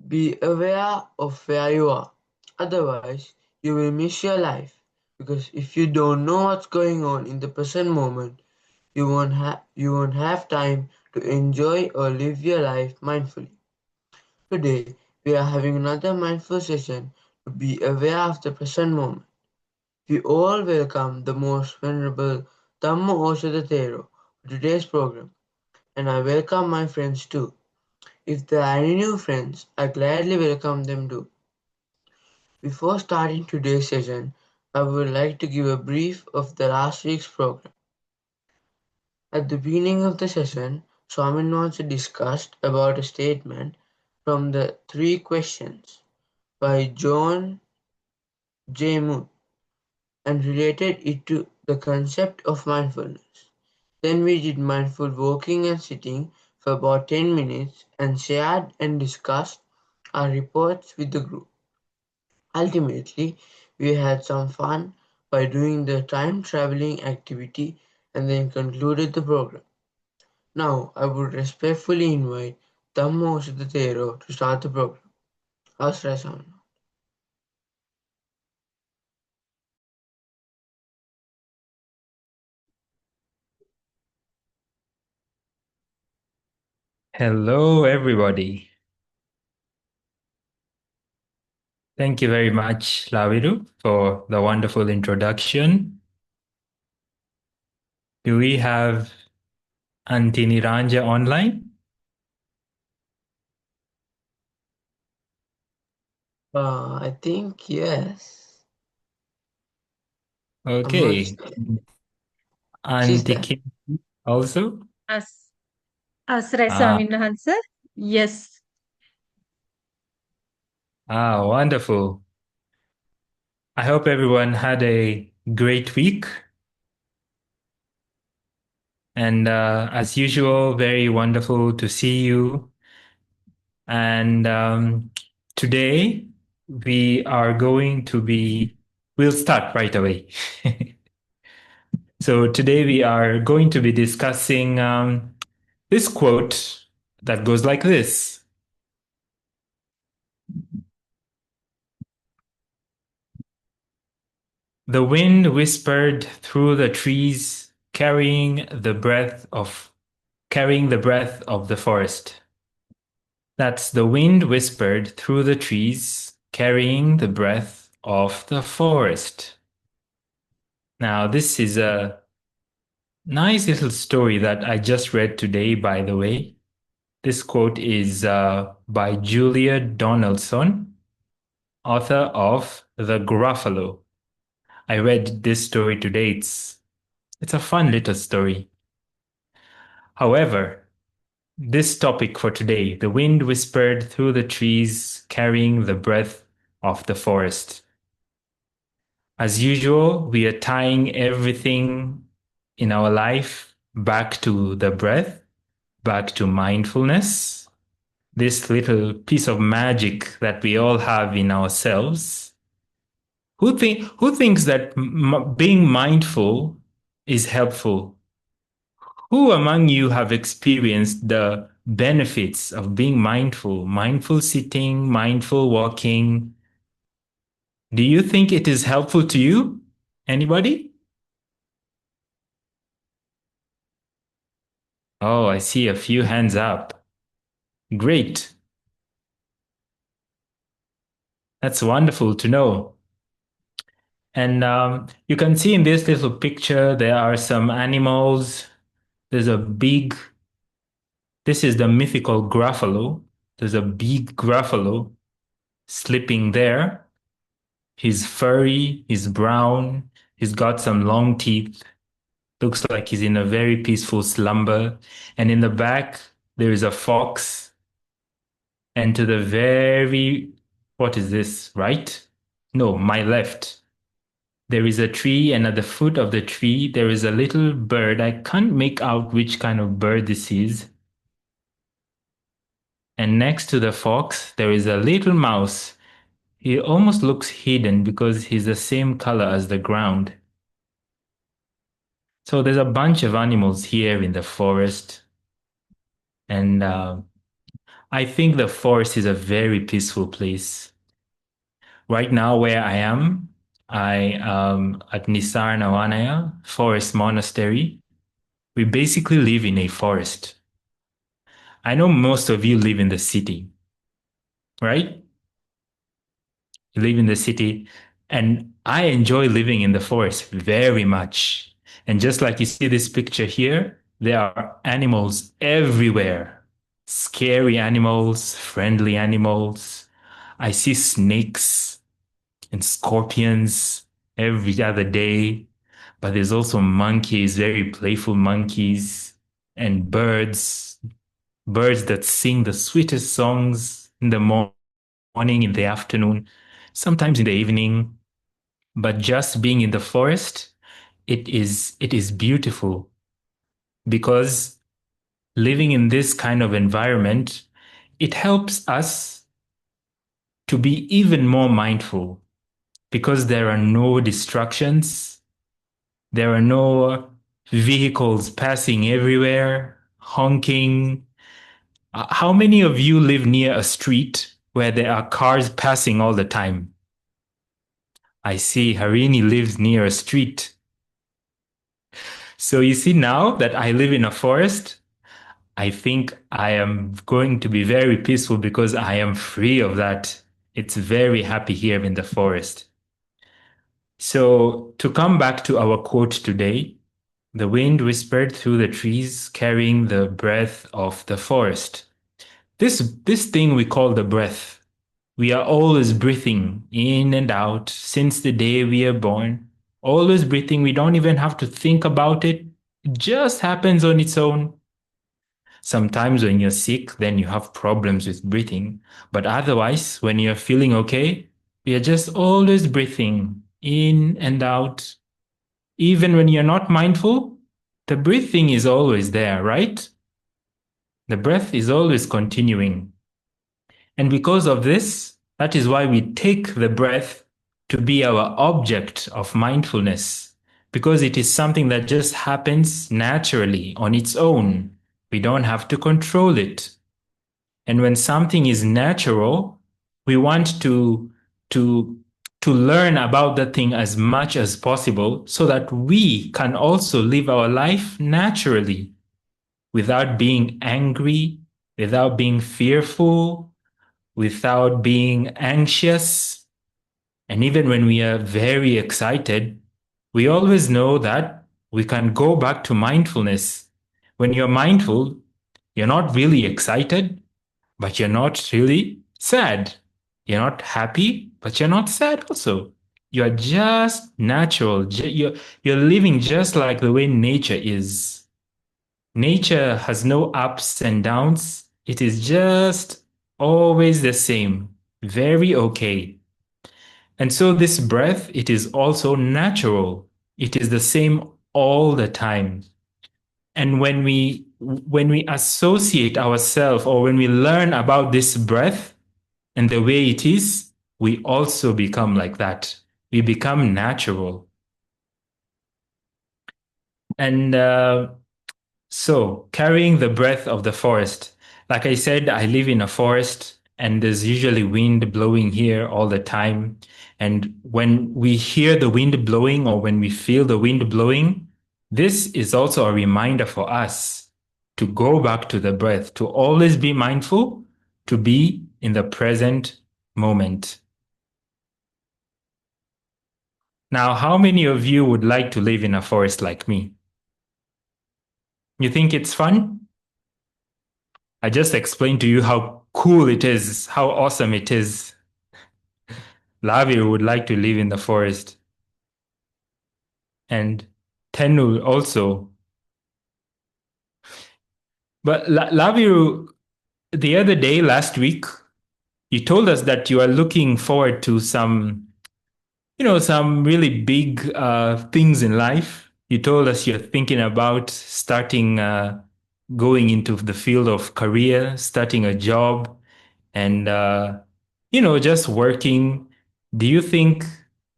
Be aware of where you are. Otherwise, you will miss your life. Because if you don't know what's going on in the present moment, you won't have time to enjoy or live your life mindfully. Today, we are having another mindful session to be aware of the present moment. We all welcome the most venerable Dhammo Oshadathero for today's program, and I welcome my friends too. If there are any new friends, I gladly welcome them too. Before starting today's session, I would like to give a brief of the last week's program. At the beginning of the session, Swaminathan discussed about a statement from the Three Questions by John J. Moon and related it to the concept of mindfulness. Then we did mindful walking and sitting for about 10 minutes and shared and discussed our reports with the group. Ultimately, we had some fun by doing the time traveling activity and then concluded the program. Now, I would respectfully invite Dhammo Siddhatero to start the program. Asra Samana. Hello, everybody. Thank you very much, Laviru, for the wonderful introduction. Do we have Auntie Niranja online? I think yes. I'm not Okay. sure. She's Auntie there. Kim also? As Asray Ah, Swaminahan sir. Yes. wonderful. I hope everyone had a great week. And as usual, very wonderful to see you. And today we'll start right away. So today we are going to be discussing this quote that goes like this. The wind whispered through the trees, carrying the breath of the forest. That's the wind whispered through the trees, carrying the breath of the forest. Now, this is a nice little story that I just read today, by the way. This quote is by Julia Donaldson, author of The Gruffalo. I read this story today. It's a fun little story. However, this topic for today, the wind whispered through the trees, carrying the breath of the forest. As usual, we are tying everything in our life back to the breath, back to mindfulness, this little piece of magic that we all have in ourselves. Who thinks that being mindful is helpful? Who among you have experienced the benefits of being mindful? Mindful sitting, mindful walking. Do you think it is helpful to you? Anybody? Oh, I see a few hands up. Great. That's wonderful to know. And you can see in this little picture, there are some animals. There's a big, this is the mythical Gruffalo. There's a big Gruffalo sleeping there. He's furry, he's brown, he's got some long teeth. Looks like he's in a very peaceful slumber. And in the back, there is a fox. And to the very, what is this, right? No, my left. There is a tree, and at the foot of the tree, there is a little bird. I can't make out which kind of bird this is. And next to the fox, there is a little mouse. He almost looks hidden because he's the same color as the ground. So there's a bunch of animals here in the forest. And I think the forest is a very peaceful place. Right now, where I am at Nisarnavanaya Forest Monastery. We basically live in a forest. I know most of you live in the city, right? You live in the city, and I enjoy living in the forest very much. And just like you see this picture here, there are animals everywhere. Scary animals, friendly animals. I see snakes and scorpions every other day, but there's also monkeys, very playful monkeys, and birds that sing the sweetest songs in the morning, in the afternoon, sometimes in the evening. But just being in the forest, it is beautiful because living in this kind of environment, it helps us to be even more mindful because there are no distractions. There are no vehicles passing everywhere, honking. How many of you live near a street where there are cars passing all the time? I see Harini lives near a street. So you see, now that I live in a forest, I think I am going to be very peaceful because I am free of that. It's very happy here in the forest. So to come back to our quote today, the wind whispered through the trees, carrying the breath of the forest. This thing we call the breath, we are always breathing in and out since the day we are born. Always breathing. We don't even have to think about it. It just happens on its own. Sometimes when you're sick, then you have problems with breathing. But otherwise, when you're feeling okay, we are just always breathing in and out. Even when you're not mindful, the breathing is always there, right? The breath is always continuing. And because of this, that is why we take the breath to be our object of mindfulness, because it is something that just happens naturally on its own. We don't have to control it. And when something is natural, we want to to learn about that thing as much as possible so that we can also live our life naturally without being angry, without being fearful, without being anxious. And even when we are very excited, we always know that we can go back to mindfulness. When you're mindful, you're not really excited, but you're not really sad. You're not happy, but you're not sad also. You're just natural. You're living just like the way nature is. Nature has no ups and downs. It is just always the same. Very okay. And so this breath, it is also natural. It is the same all the time. And when we associate ourselves or when we learn about this breath and the way it is, we also become like that. We become natural. And so, carrying the breath of the forest. Like I said, I live in a forest and there's usually wind blowing here all the time. And when we hear the wind blowing or when we feel the wind blowing, this is also a reminder for us to go back to the breath, to always be mindful, to be in the present moment. Now, how many of you would like to live in a forest like me? You think it's fun? I just explained to you how cool it is, how awesome it is. Lavir would like to live in the forest. And Tenu also. But Lavir, the other day, last week, you told us that you are looking forward to some really big things in life. You told us you're thinking about starting, going into the field of career, starting a job, and just working. Do you think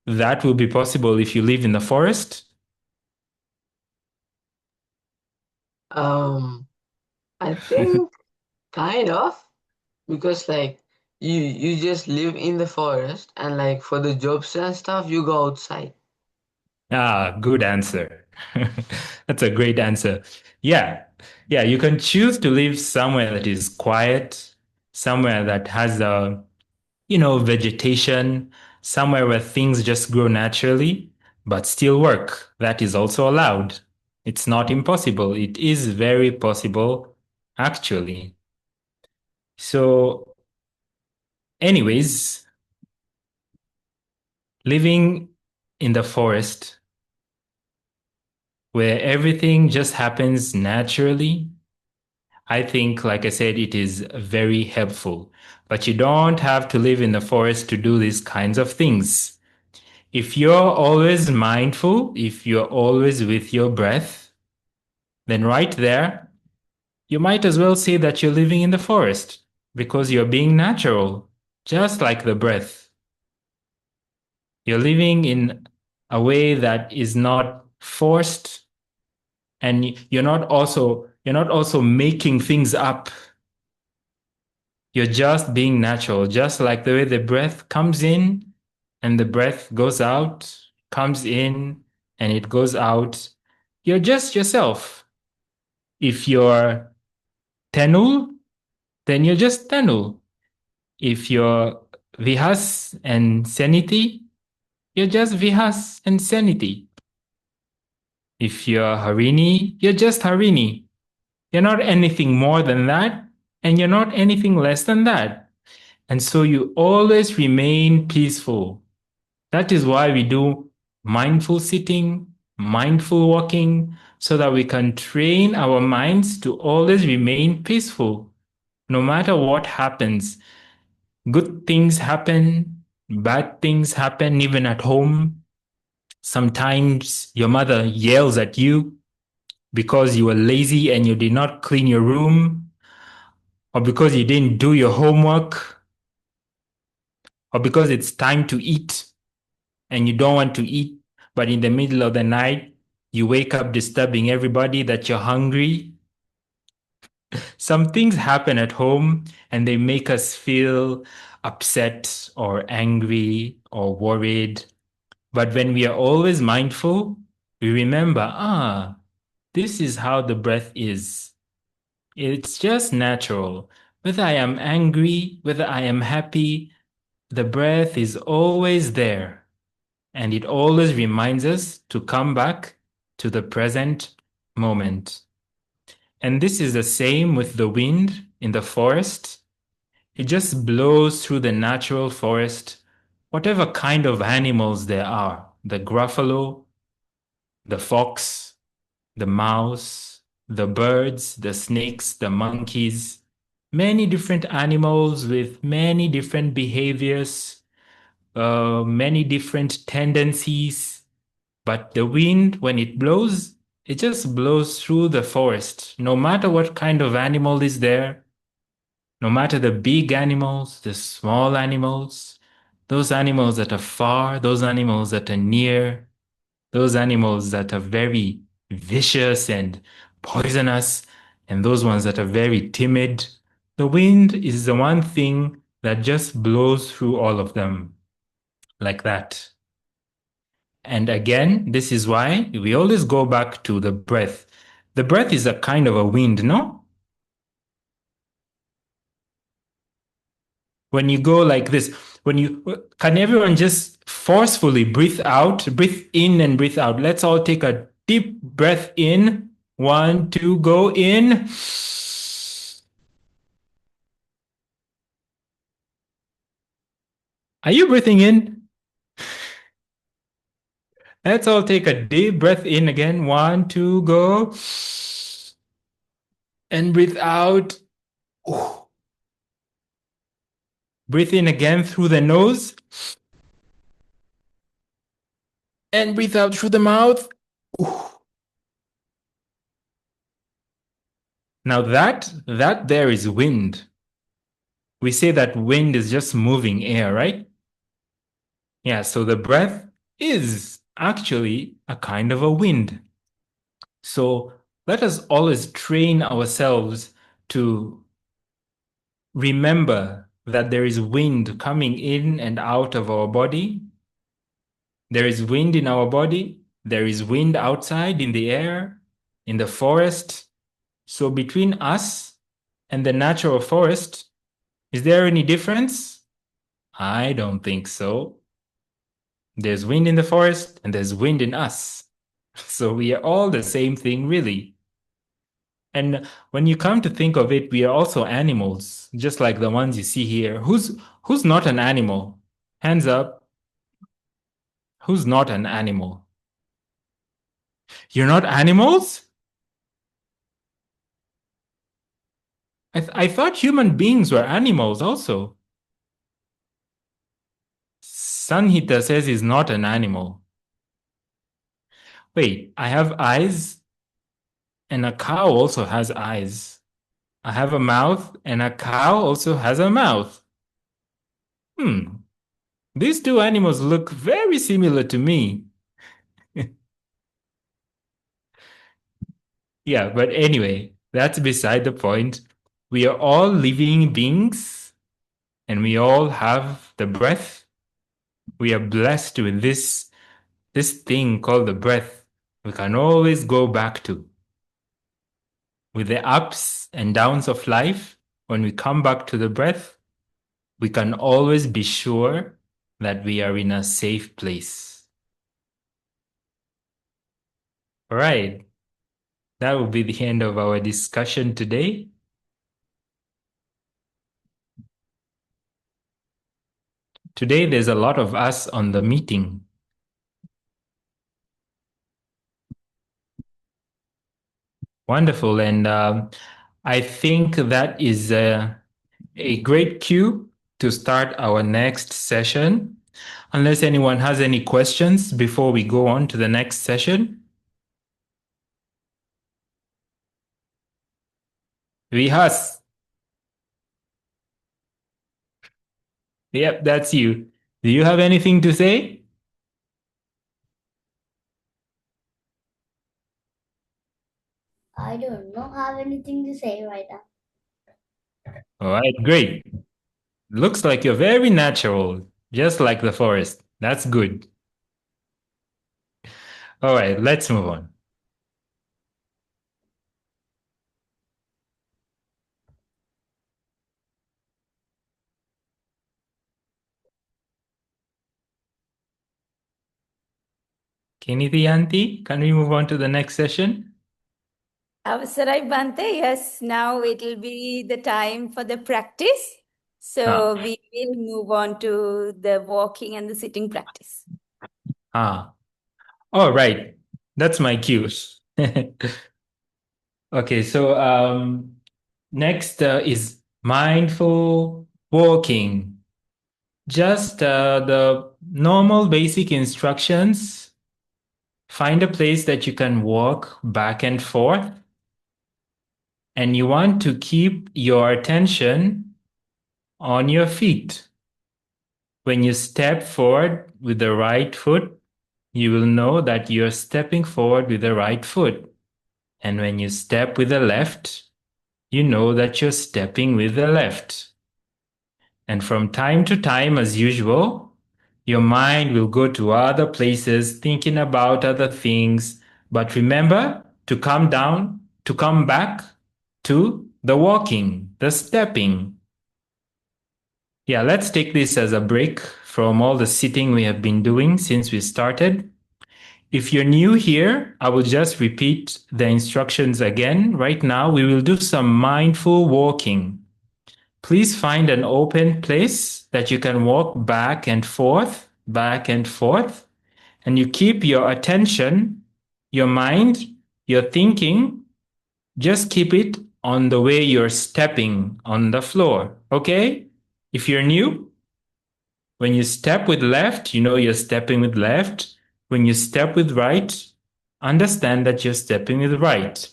that will be possible if you live in the forest? Um, I think kind of. Because like you just live in the forest and like for the jobs and stuff you go outside. Ah, good answer. That's a great answer. Yeah. Yeah, you can choose to live somewhere that is quiet, somewhere that has vegetation, somewhere where things just grow naturally, but still work. That is also allowed. It's not impossible. It is very possible, actually. So, anyways, living in the forest where everything just happens naturally, I think, like I said, it is very helpful. But you don't have to live in the forest to do these kinds of things. If you're always mindful, if you're always with your breath, then right there, you might as well say that you're living in the forest because you're being natural, just like the breath. You're living in a way that is not forced, and you're not also making things up. You're just being natural, just like the way the breath comes in and the breath goes out, comes in and it goes out. You're just yourself. If you're Tenul, then you're just Tenul. If you're Vihas and Seniti, you're just Vihas and Seniti. If you're Harini, you're just Harini. You're not anything more than that, and you're not anything less than that. And so you always remain peaceful. That is why we do mindful sitting, mindful walking, so that we can train our minds to always remain peaceful. No matter what happens, good things happen, bad things happen, even at home. Sometimes your mother yells at you because you were lazy and you did not clean your room, or because you didn't do your homework, or because it's time to eat and you don't want to eat, but in the middle of the night, you wake up disturbing everybody that you're hungry. Some things happen at home and they make us feel upset or angry or worried. But when we are always mindful, we remember, this is how the breath is. It's just natural. Whether I am angry, whether I am happy, the breath is always there. And it always reminds us to come back to the present moment. And this is the same with the wind in the forest. It just blows through the natural forest, whatever kind of animals there are, the gruffalo, the fox, the mouse, the birds, the snakes, the monkeys, many different animals with many different behaviors, many different tendencies. But the wind, when it blows, it just blows through the forest. No matter what kind of animal is there, no matter the big animals, the small animals, those animals that are far, those animals that are near, those animals that are very vicious and poisonous, and those ones that are very timid. The wind is the one thing that just blows through all of them like that. And again, this is why we always go back to the breath. The breath is a kind of a wind, no? When you go like this, can everyone just forcefully breathe out, breathe in and breathe out? Let's all take a deep breath in. 1, 2, go in. Are you breathing in? Let's all take a deep breath in again. 1, 2, go. And breathe out. Breathe in again through the nose. And breathe out through the mouth. Now that there is wind. We say that wind is just moving air, right? Yeah, so the breath is actually a kind of a wind. So let us always train ourselves to remember that there is wind coming in and out of our body. There is wind in our body. There is wind outside in the air, in the forest. So between us and the natural forest, is there any difference? I don't think so. There's wind in the forest and there's wind in us. So we are all the same thing, really. And when you come to think of it, we are also animals, just like the ones you see here. Who's not an animal? Hands up. Who's not an animal? You're not animals? I thought human beings were animals also. Sanhita says he's not an animal. Wait, I have eyes, and a cow also has eyes. I have a mouth, and a cow also has a mouth. These two animals look very similar to me. Yeah, but anyway, that's beside the point. We are all living beings, and we all have the breath. We are blessed with this thing called the breath. We can always go back to. With the ups and downs of life, when we come back to the breath, we can always be sure that we are in a safe place. All right. That will be the end of our discussion today. Today, there's a lot of us on the meeting. Wonderful. And I think that is a great cue to start our next session. Unless anyone has any questions before we go on to the next session. Vihas. Yep, that's you. Do you have anything to say? I don't know, have anything to say right now. All right, great. Looks like you're very natural, just like the forest. That's good. All right, let's move on. Kiniti, can we move on to the next session? Avasarai Bante, yes, now it will be the time for the practice. So we will move on to the walking and the sitting practice. All right. That's my cue. Okay, so next is mindful walking. Just the normal basic instructions. Find a place that you can walk back and forth. And you want to keep your attention on your feet. When you step forward with the right foot, you will know that you're stepping forward with the right foot. And when you step with the left, you know that you're stepping with the left. And from time to time, as usual, your mind will go to other places thinking about other things. But remember to come back to the walking, the stepping. Yeah, let's take this as a break from all the sitting we have been doing since we started. If you're new here, I will just repeat the instructions again. Right now, we will do some mindful walking. Please find an open place that you can walk back and forth, and you keep your attention, your mind, your thinking, just keep it on the way you're stepping on the floor, okay? If you're new, when you step with left, you know you're stepping with left. When you step with right, understand that you're stepping with right.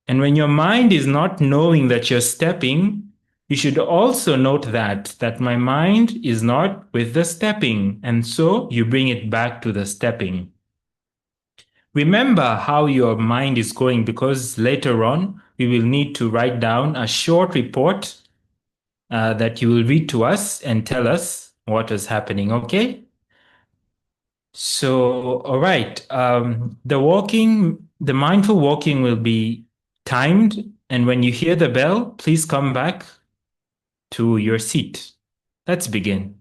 And when your mind is not knowing that you're stepping, you should also note that my mind is not with the stepping, and so you bring it back to the stepping. Remember how your mind is going, because later on we will need to write down a short report that you will read to us and tell us what is happening, okay? So, all right. The mindful walking will be timed, and when you hear the bell, please come back to your seat. Let's begin.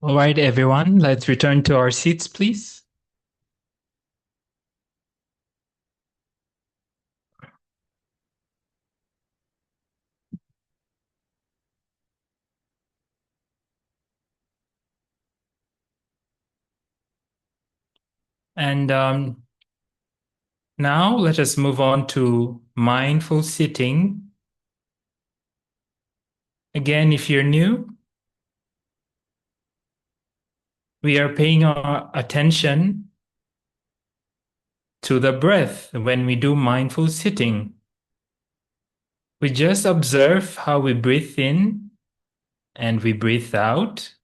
All right, everyone, let's return to our seats, please. And now let us move on to mindful sitting. Again, if you're new, we are paying our attention to the breath when we do mindful sitting. We just observe how we breathe in and we breathe out.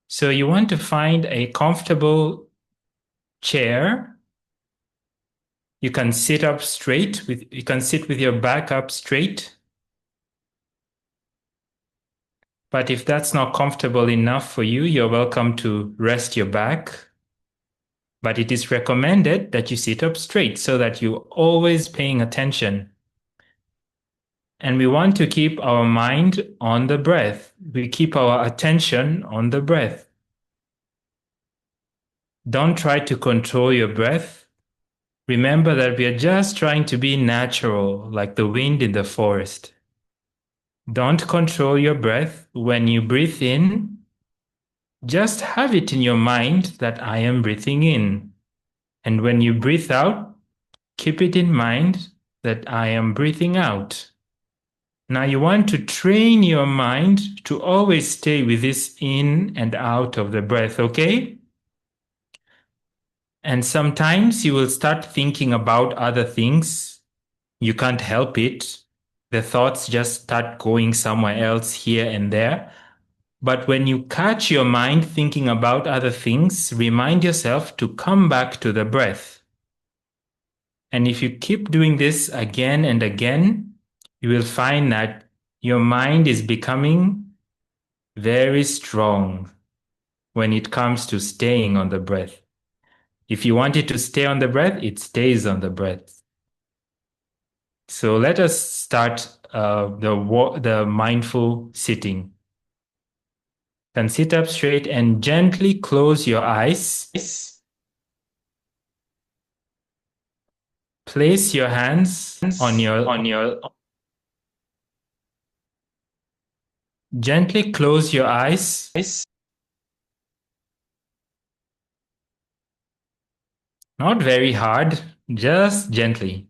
So you want to find a comfortable chair. You can sit up straight. You can sit with your back up straight. But if that's not comfortable enough for you, you're welcome to rest your back. But it is recommended that you sit up straight so that you're always paying attention. And we want to keep our mind on the breath. We keep our attention on the breath. Don't try to control your breath. Remember that we are just trying to be natural, like the wind in the forest. Don't control your breath. When you breathe in, just have it in your mind that I am breathing in. And when you breathe out, keep it in mind that I am breathing out. Now you want to train your mind to always stay with this in and out of the breath, okay? And sometimes you will start thinking about other things. You can't help it. The thoughts just start going somewhere else here and there. But when you catch your mind thinking about other things, remind yourself to come back to the breath. And if you keep doing this again and again, you will find that your mind is becoming very strong when it comes to staying on the breath. If you want it to stay on the breath, it stays on the breath. So let us start the mindful sitting. Then sit up straight and gently close your eyes. Place your hands on your gently close your eyes. Not very hard, just gently,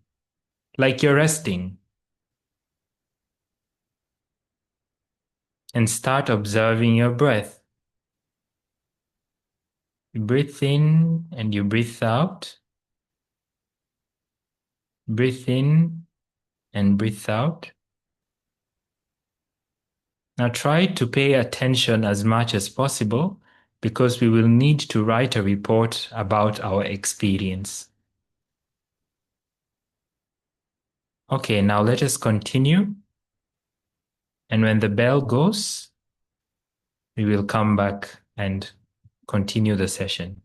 like you're resting. And start observing your breath. You breathe in and you breathe out. Breathe in and breathe out. Now try to pay attention as much as possible because we will need to write a report about our experience. Okay, now let us continue. And when the bell goes, we will come back and continue the session.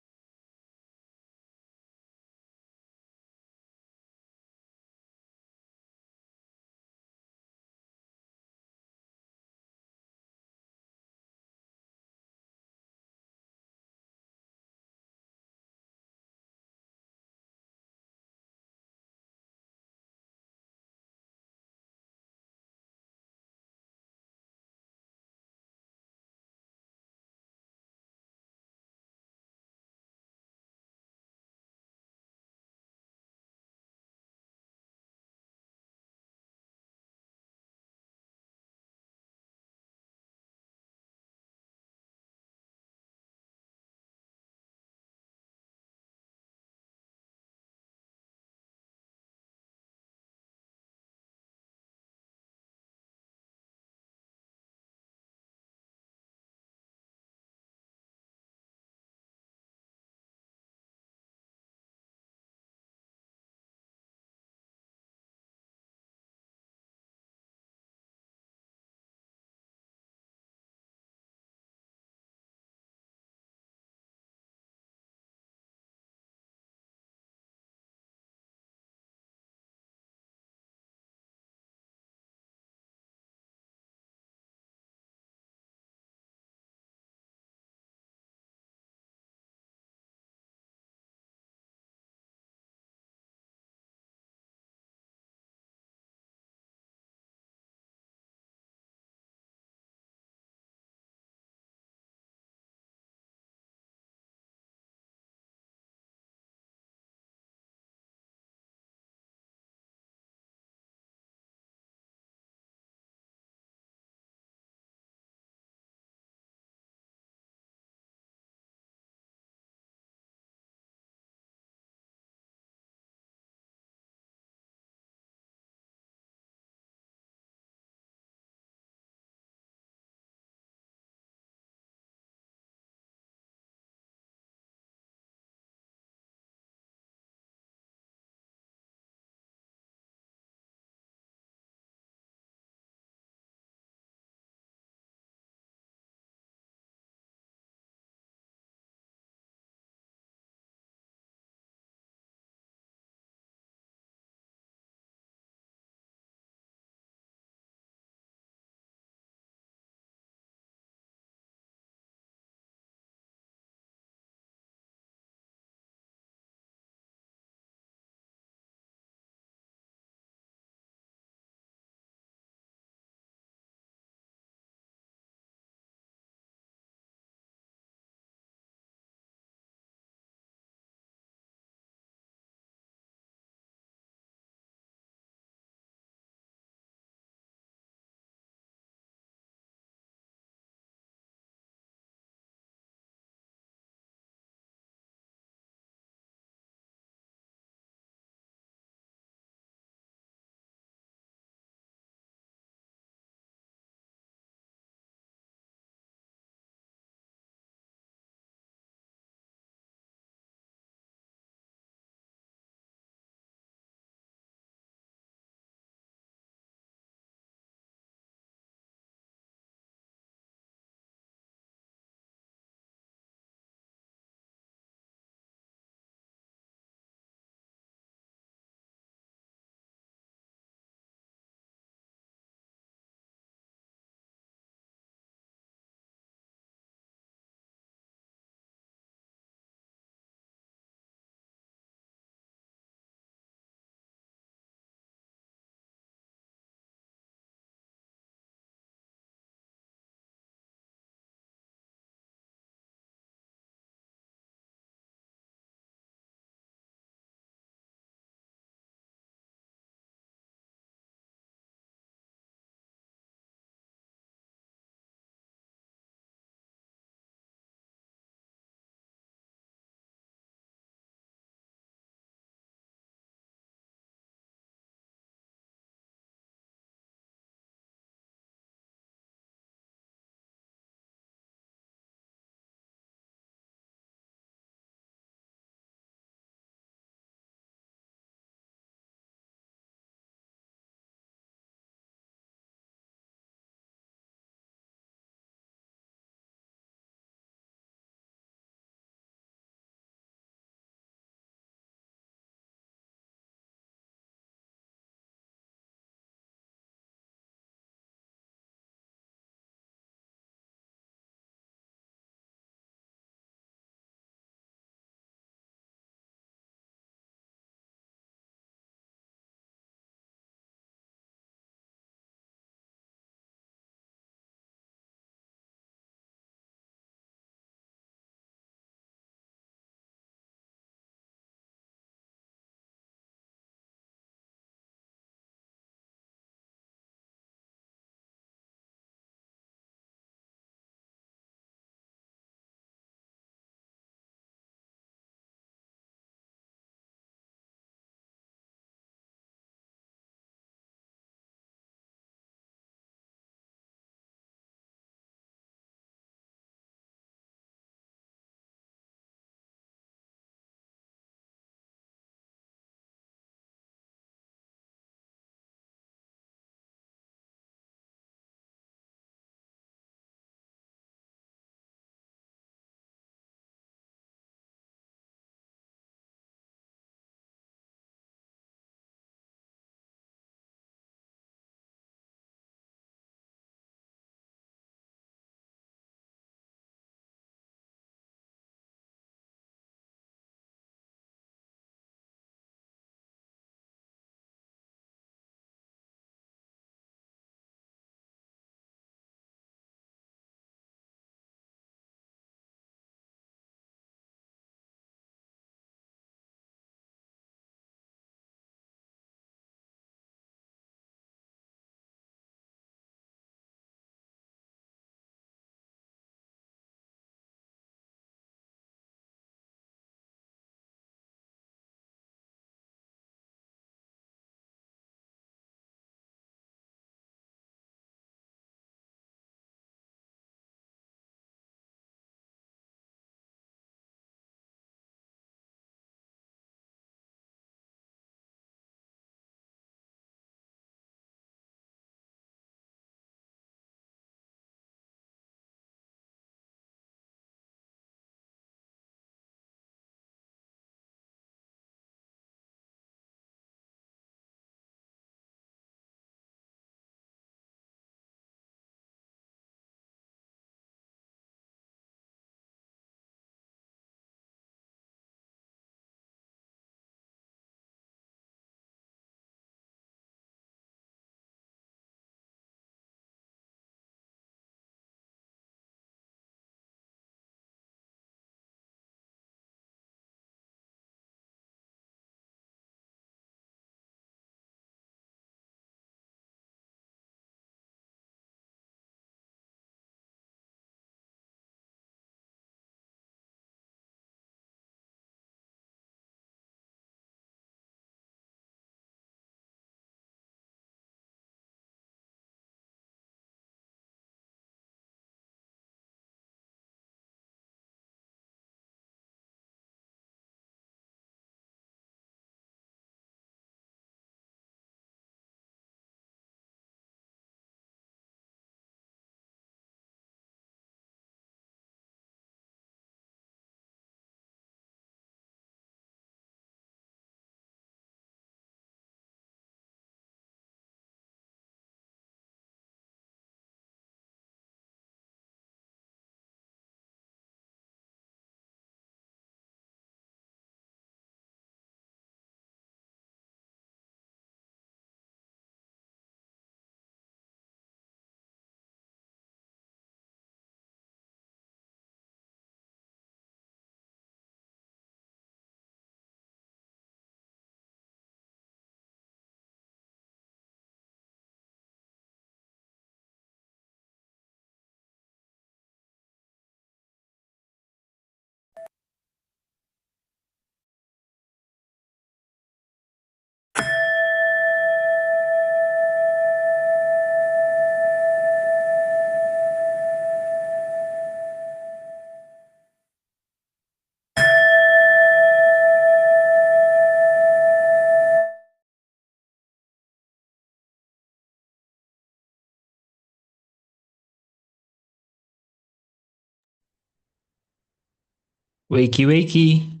Wakey, wakey.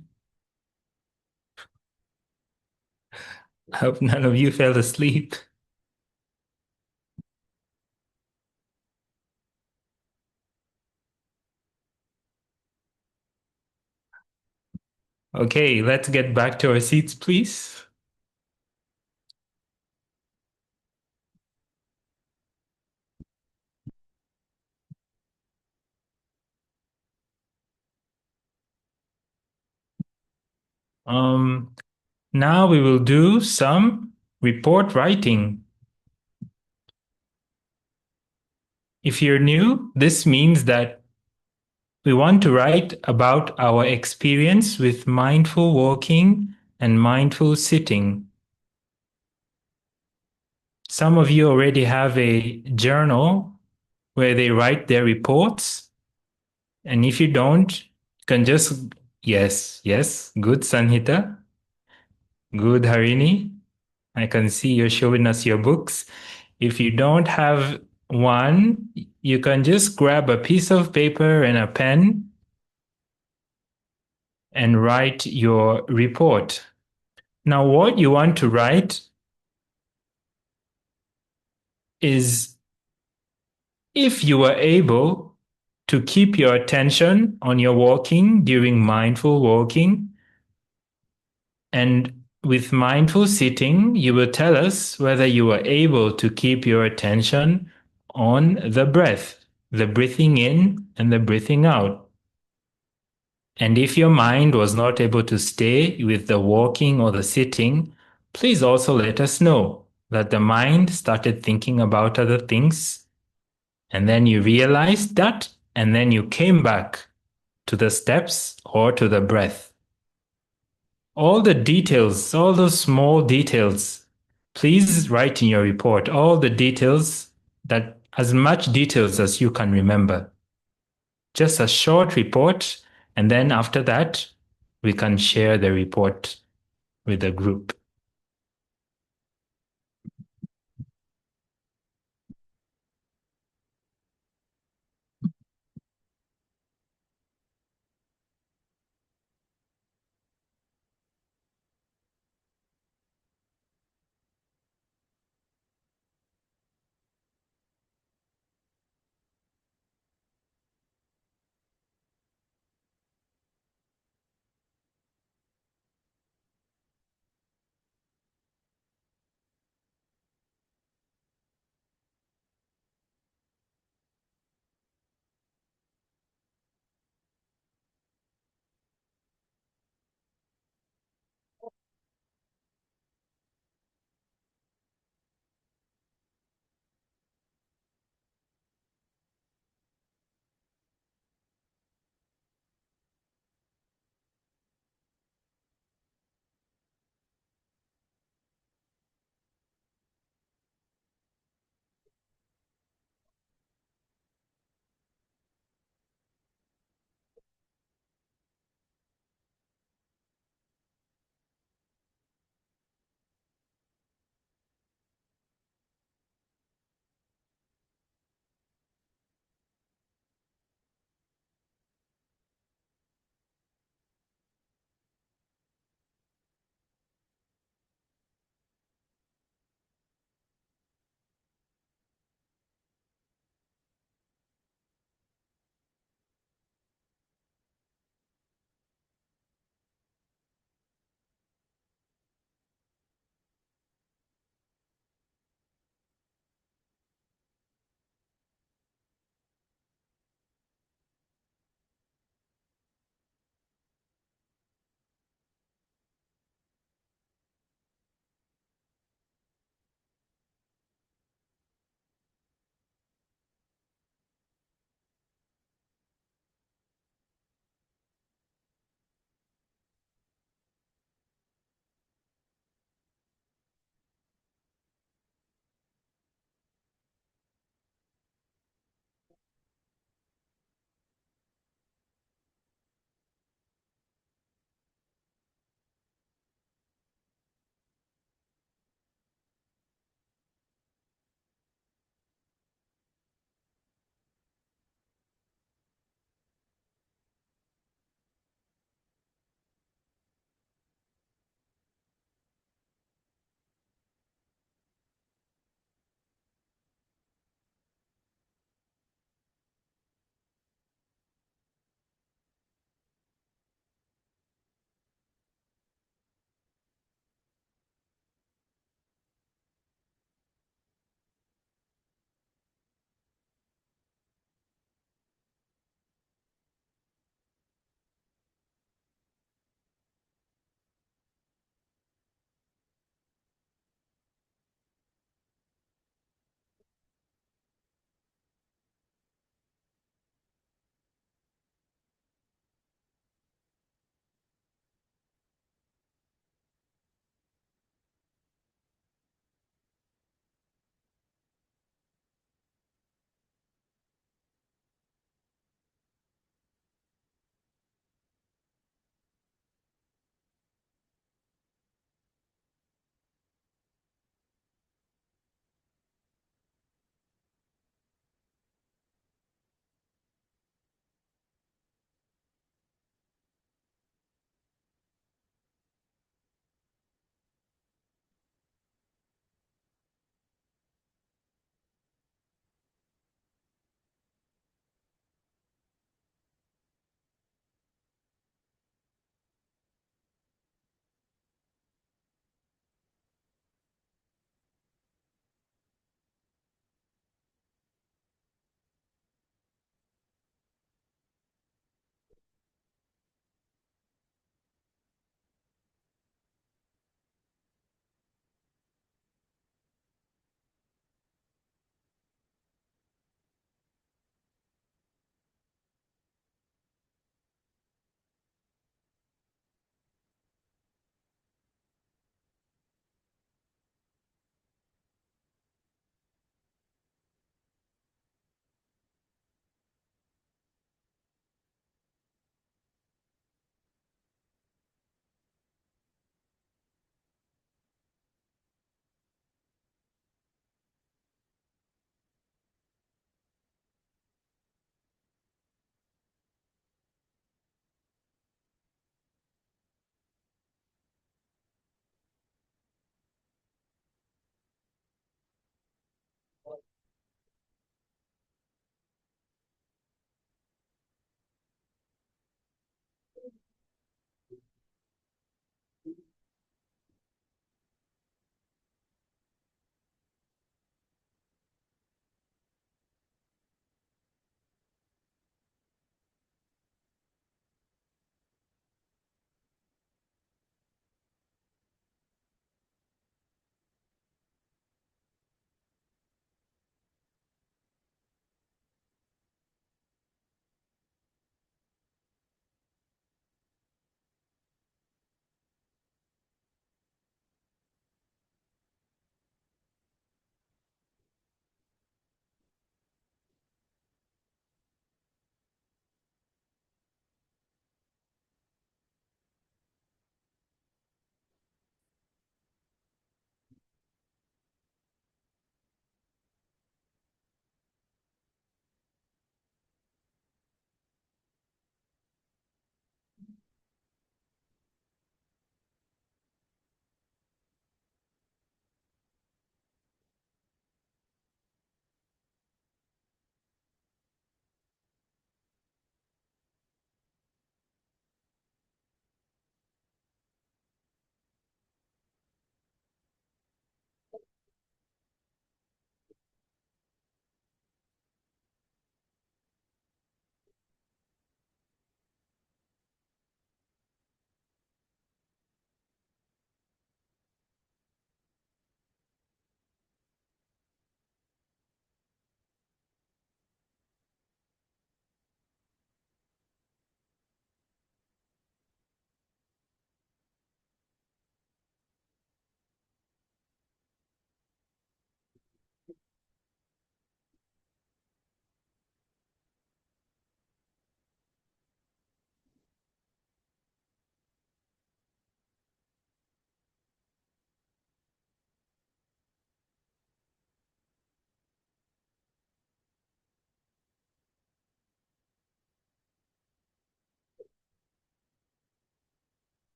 I hope none of you fell asleep. Okay, let's get back to our seats, please. Now we will do some report writing. If you're new, this means that we want to write about our experience with mindful walking and mindful sitting. Some of you already have a journal where they write their reports. And if you don't, you can just, yes, good Sanhita, good Harini. I can see you're showing us your books. If you don't have one, you can just grab a piece of paper and a pen and write your report. Now, what you want to write is if you were able to keep your attention on your walking during mindful walking, and with mindful sitting, you will tell us whether you were able to keep your attention on the breath, the breathing in and the breathing out. And if your mind was not able to stay with the walking or the sitting, please also let us know that the mind started thinking about other things, and then you realized that, and then you came back to the steps or to the breath. All the details, all those small details, please write in your report all the details, that as much details as you can remember. Just a short report, and then after that, we can share the report with the group.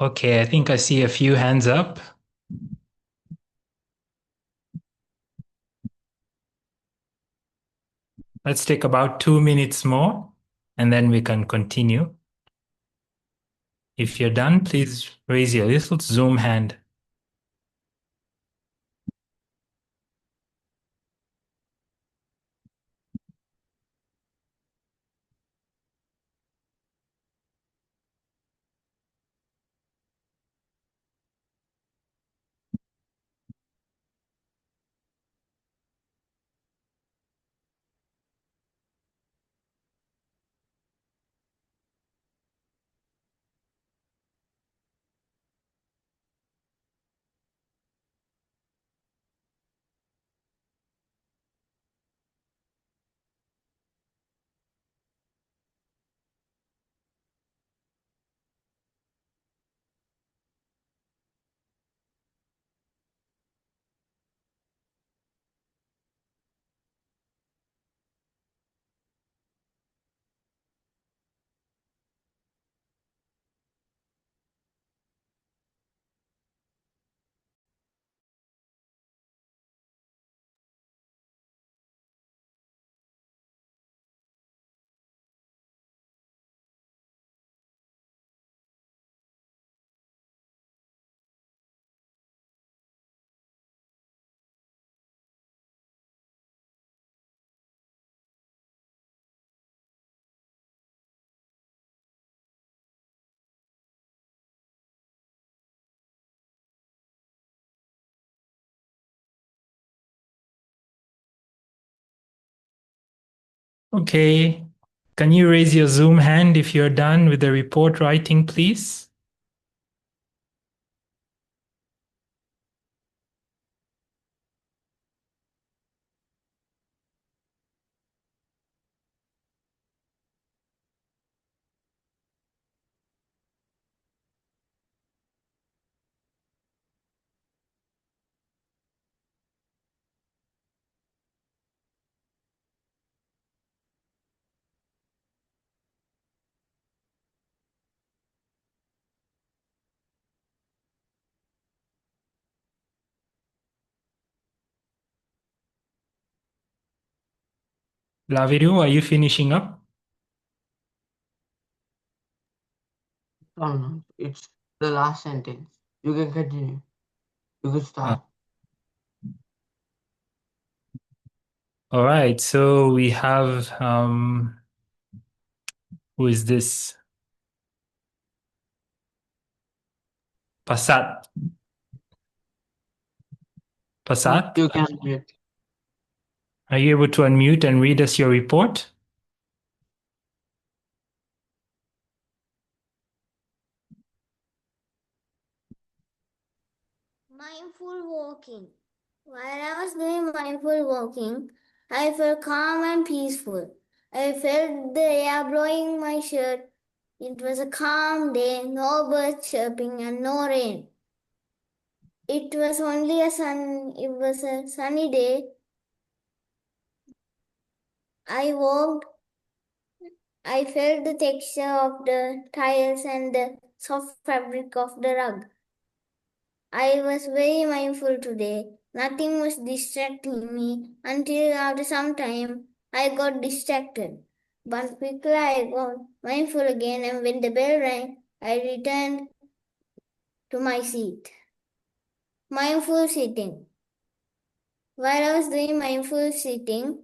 Okay, I think I see a few hands up. Let's take about 2 minutes more, and then we can continue. If you're done, please raise your little Zoom hand. Okay, can you raise your Zoom hand if you're done with the report writing, please? Laviru, are you finishing up? Oh no, it's the last sentence. You can continue. You can Uh, start. all right, so we have who is this? Pasat. Pasat, You can mute. are you able to unmute and read us your report? Mindful walking. While I was doing mindful walking, I felt calm and peaceful. I felt the air blowing my shirt. It was a calm day, no birds chirping and no rain. It was a sunny day. I walked. I felt the texture of the tiles and the soft fabric of the rug. I was very mindful today. Nothing was distracting me until after some time I got distracted. But quickly I got mindful again, and when the bell rang, I returned to my seat. Mindful sitting. While I was doing mindful sitting,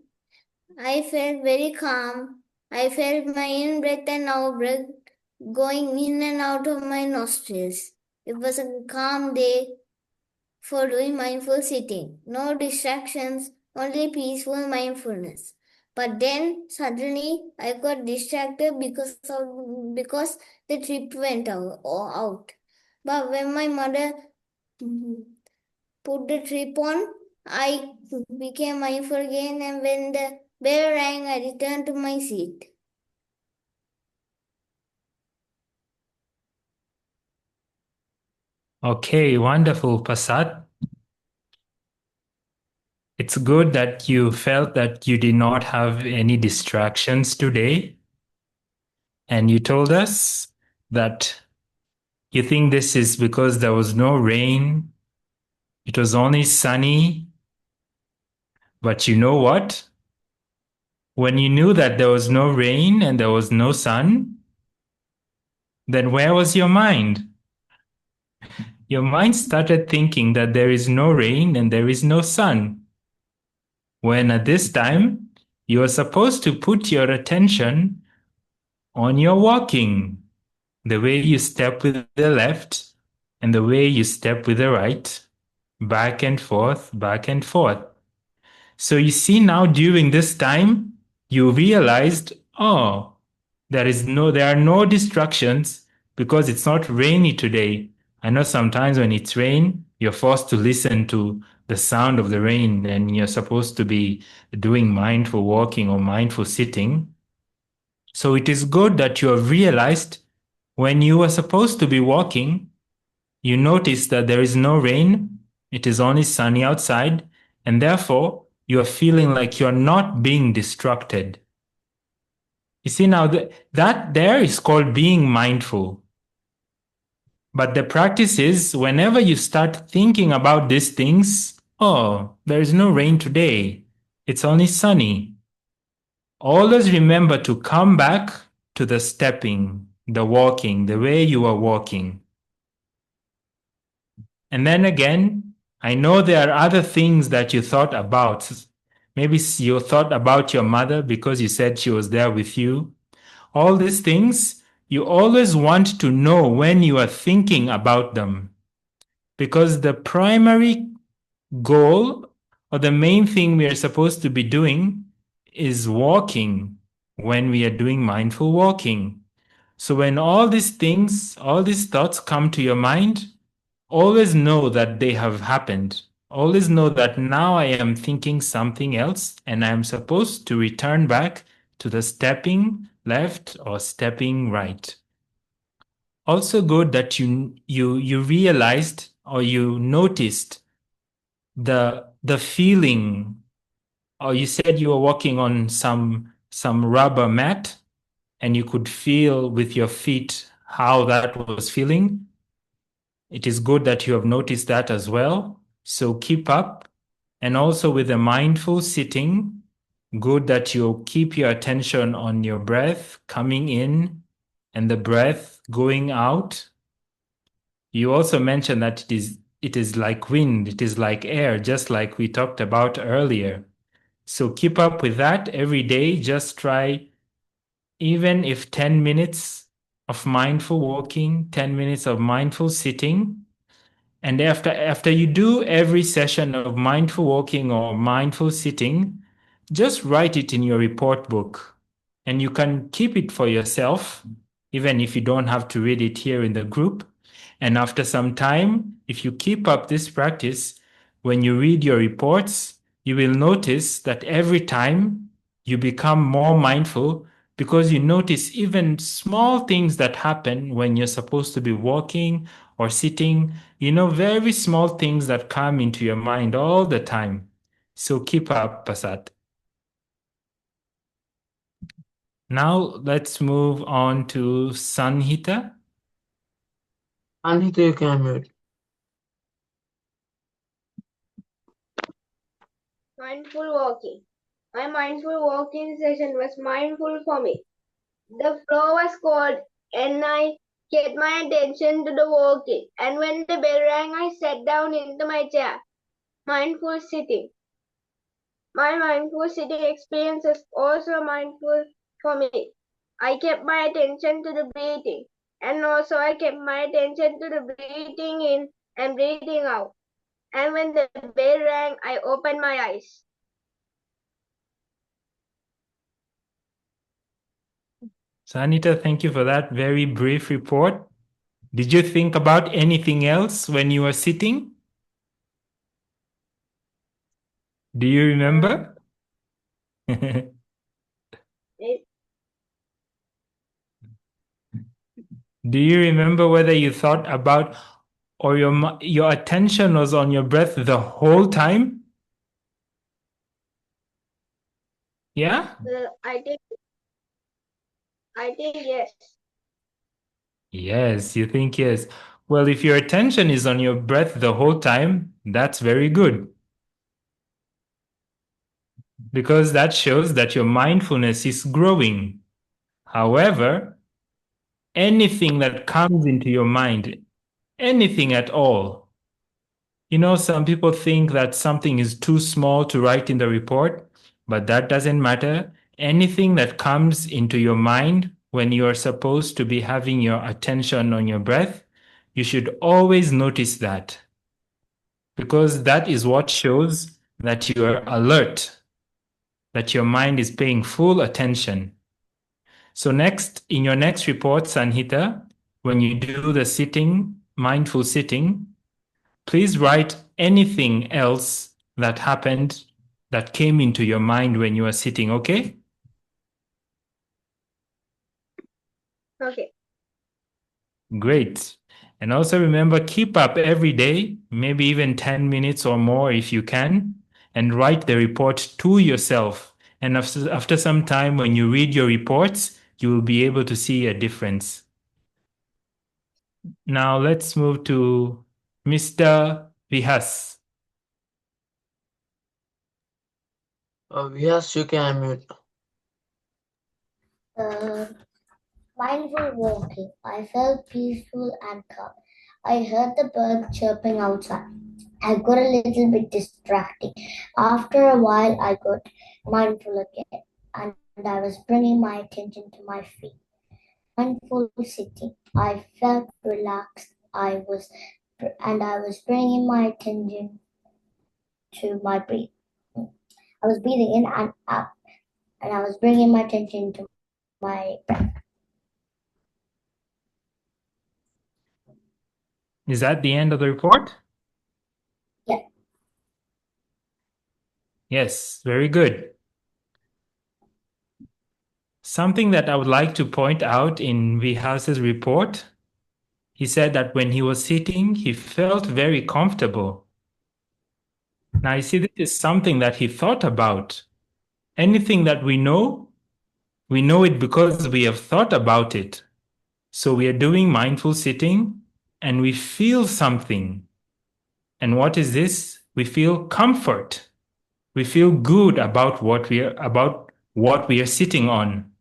I felt very calm. I felt my in breath and out breath going in and out of my nostrils. It was a calm day for doing mindful sitting. No distractions, only peaceful mindfulness. But then suddenly I got distracted because the trip went out. But when my mother put the trip on, I became mindful again, and when the bell rang, I returned to my seat. Okay, wonderful, Pasat. It's good that you felt that you did not have any distractions today. And you told us that you think this is because there was no rain. It was only sunny. But you know what? When you knew that there was no rain and there was no sun, then where was your mind? Your mind started thinking that there is no rain and there is no sun. When at this time, you are supposed to put your attention on your walking, the way you step with the left and the way you step with the right, back and forth, back and forth. So you see now during this time, you realized, oh, there are no distractions because it's not rainy today. I know sometimes when it's rain, you're forced to listen to the sound of the rain and you're supposed to be doing mindful walking or mindful sitting. So it is good that you have realized when you were supposed to be walking, you notice that there is no rain, it is only sunny outside, and therefore you are feeling like you're not being distracted. You see, now that there is called being mindful. But the practice is whenever you start thinking about these things, oh, there is no rain today, it's only sunny. Always remember to come back to the stepping, the walking, the way you are walking. And then again, I know there are other things that you thought about. Maybe you thought about your mother because you said she was there with you. All these things, you always want to know when you are thinking about them. Because the primary goal or the main thing we are supposed to be doing is walking when we are doing mindful walking. So when all these things, all these thoughts come to your mind, always know that they have happened. Always know that now I am thinking something else and I am supposed to return back to the stepping left or stepping right. Also good that you realized or you noticed the feeling, or you said you were walking on some rubber mat and you could feel with your feet how that was feeling. It is good that you have noticed that as well. So keep up. And also with the mindful sitting, Good that you keep your attention on your breath coming in and the breath going out. You also mentioned that it is like wind, it is like air, just like we talked about earlier. So keep up with that every day. Just try, even if 10 minutes of mindful walking, 10 minutes of mindful sitting. And after you do every session of mindful walking or mindful sitting, just write it in your report book. And you can keep it for yourself, even if you don't have to read it here in the group. And after some time, if you keep up this practice, when you read your reports, you will notice that every time you become more mindful because you notice even small things that happen when you're supposed to be walking or sitting, very small things that come into your mind all the time. So keep up, Pasat. Now let's move on to Sanhita. Anhita, you can mute. Mindful walking. My mindful walking session was mindful for me. The flow was cold and I kept my attention to the walking. And when the bell rang, I sat down into my chair. Mindful sitting. My mindful sitting experience was also mindful for me. I kept my attention to the breathing. And also I kept my attention to the breathing in and breathing out. And when the bell rang, I opened my eyes. Sanhita, thank you for that very brief report. Did you think about anything else when you were sitting? Do you remember? Do you remember whether you thought about or your attention was on your breath the whole time? Yeah? I think yes. Yes, you think yes. Well, if your attention is on your breath the whole time, that's very good. Because that shows that your mindfulness is growing. However, anything that comes into your mind, anything at all, some people think that something is too small to write in the report, but that doesn't matter. Anything that comes into your mind when you are supposed to be having your attention on your breath, you should always notice that. Because that is what shows that you are alert, that your mind is paying full attention. So next, in your next report, Sanhita, when you do the sitting, mindful sitting, please write anything else that happened that came into your mind when you were sitting, okay? Okay. Great. And also remember, keep up every day, maybe even 10 minutes or more if you can, and write the report to yourself. And after some time, when you read your reports, you will be able to see a difference. Now let's move to Mr. Vihas. Yes, you can mute. Mindful walking. I felt peaceful and calm. I heard the birds chirping outside. I got a little bit distracted. After a while, I got mindful again, and I was bringing my attention to my feet. Mindful sitting. I felt relaxed. I was bringing my attention to my breath. I was breathing in and out, and I was bringing my attention to my breath. Is that the end of the report? Yeah. Yes, very good. Something that I would like to point out in Vihas's report, he said that when he was sitting, he felt very comfortable. Now, you see, this is something that he thought about. Anything that we know it because we have thought about it. So we are doing mindful sitting and we feel something. And what is this? We feel comfort. We feel good about what we are sitting on.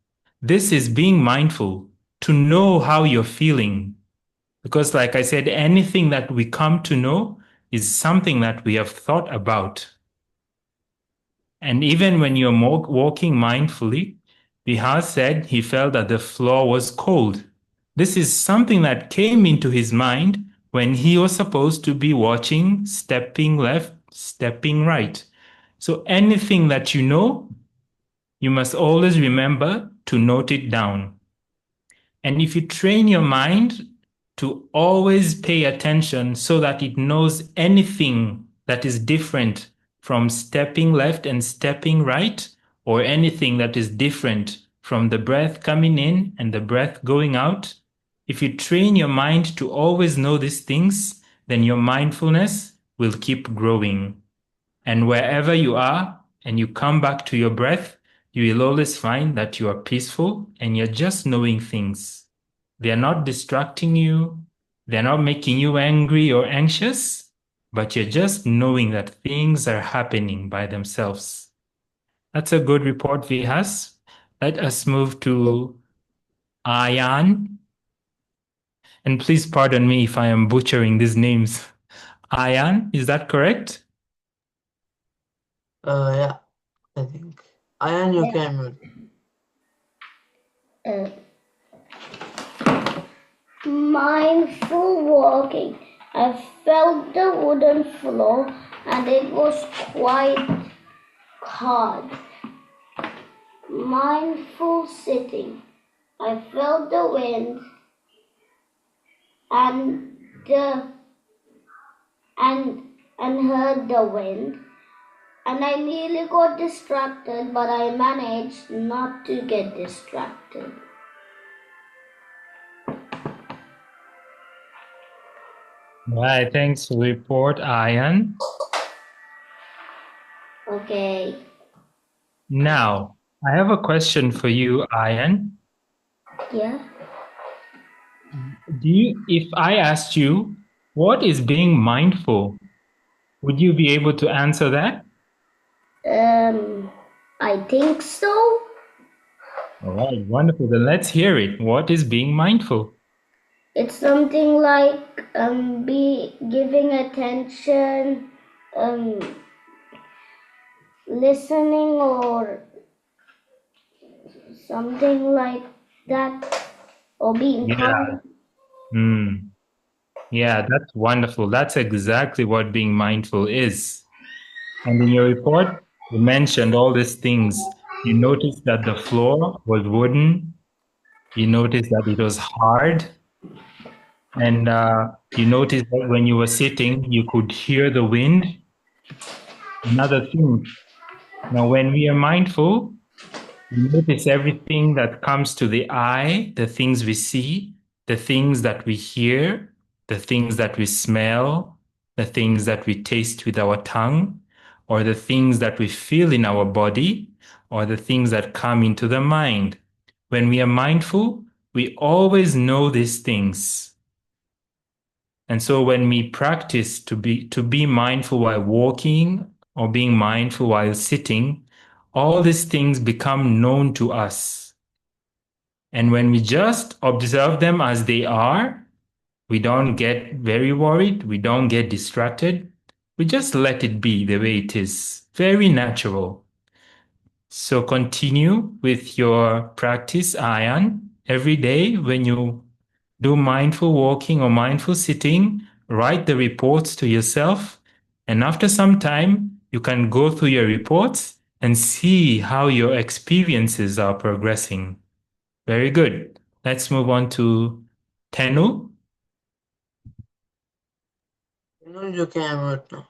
This is being mindful, to know how you're feeling. Because like I said, anything that we come to know is something that we have thought about. And even when you're walking mindfully, Bihar said he felt that the floor was cold. This is something that came into his mind when he was supposed to be watching, stepping left, stepping right. So anything that you know, you must always remember to note it down. And if you train your mind to always pay attention so that it knows anything that is different from stepping left and stepping right, or anything that is different from the breath coming in and the breath going out, if you train your mind to always know these things, then your mindfulness will keep growing. And wherever you are and you come back to your breath, you will always find that you are peaceful and you're just knowing things. They're not distracting you. They're not making you angry or anxious, but you're just knowing that things are happening by themselves. That's a good report, Vihas. Let us move to Ayan. And please pardon me if I am butchering these names. Ayan, is that correct? Yeah, I think. Ayan, you can mute. Mindful walking. I felt the wooden floor and it was quite hard. Mindful sitting. I felt the wind and heard the wind, and I nearly got distracted, but I managed not to get distracted. Right, thanks for the report, Ayan. Okay. Now, I have a question for you, Ayan. Yeah. If I asked you, what is being mindful? Would you be able to answer that? I think so. All right, wonderful. Then let's hear it. What is being mindful? It's something like be giving attention, listening, or something like that, or being calm. Yeah, that's wonderful. That's exactly what being mindful is. And in your report, you mentioned all these things. You noticed that the floor was wooden. You noticed that it was hard. And you noticed that when you were sitting, you could hear the wind. Another thing, now when we are mindful, we notice everything that comes to the eye, the things we see, the things that we hear, the things that we smell, the things that we taste with our tongue, or the things that we feel in our body, or the things that come into the mind. When we are mindful, we always know these things. And so when we practice to be mindful while walking or being mindful while sitting, all these things become known to us. And when we just observe them as they are, we don't get very worried, we don't get distracted, we just let it be the way it is. Very natural. So continue with your practice, Ayan. Every day when you do mindful walking or mindful sitting, write the reports to yourself. And after some time, you can go through your reports and see how your experiences are progressing. Very good. Let's move on to Tenu. You can mute now.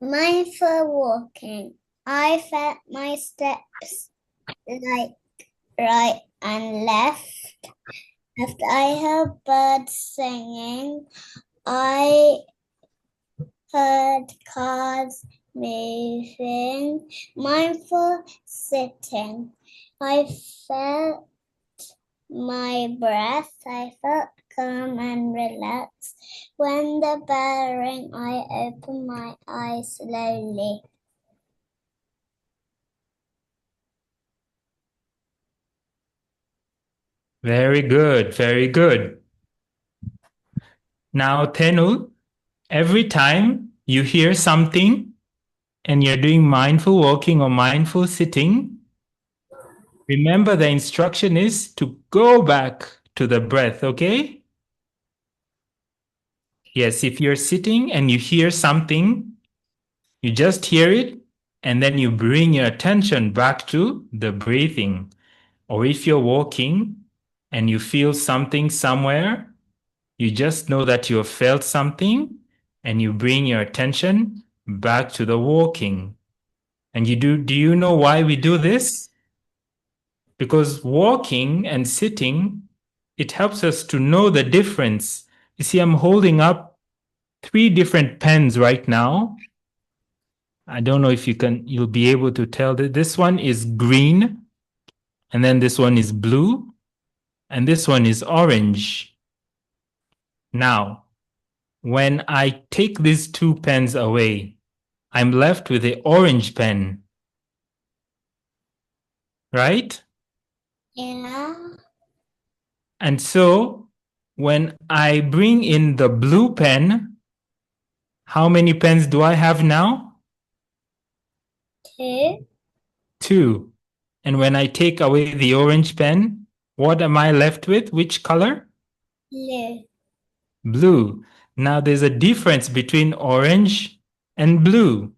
Mindful walking. I felt my steps like right and left. After I heard birds singing, I heard cars moving. Mindful sitting. I felt my breath. I felt calm and relaxed. When the bell rang, I opened my eyes slowly. Very good, very good. Now, Tenu, every time you hear something and you're doing mindful walking or mindful sitting, remember the instruction is to go back to the breath, okay? Yes, if you're sitting and you hear something, you just hear it and then you bring your attention back to the breathing. Or if you're walking and you feel something somewhere, you just know that you have felt something and you bring your attention back to the walking. And do you know why we do this? Because walking and sitting, it helps us to know the difference. You see, I'm holding up 3 different pens right now. I don't know if you'll be able to tell that this one is green, and then this one is blue, and this one is orange. Now, when I take these 2 pens away, I'm left with the orange pen, right? Yeah. And so when I bring in the blue pen, how many pens do I have now? 2. 2. And when I take away the orange pen, what am I left with? Which color? Blue. Blue. Now there's a difference between orange and blue.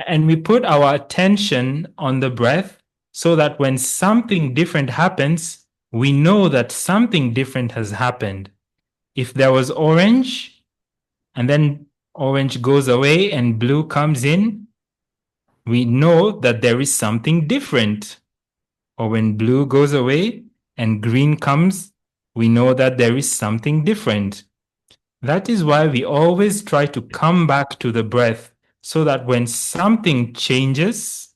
And we put our attention on the breath so that when something different happens, we know that something different has happened. If there was orange, and then orange goes away and blue comes in, we know that there is something different. Or when blue goes away and green comes, we know that there is something different. That is why we always try to come back to the breath so that when something changes,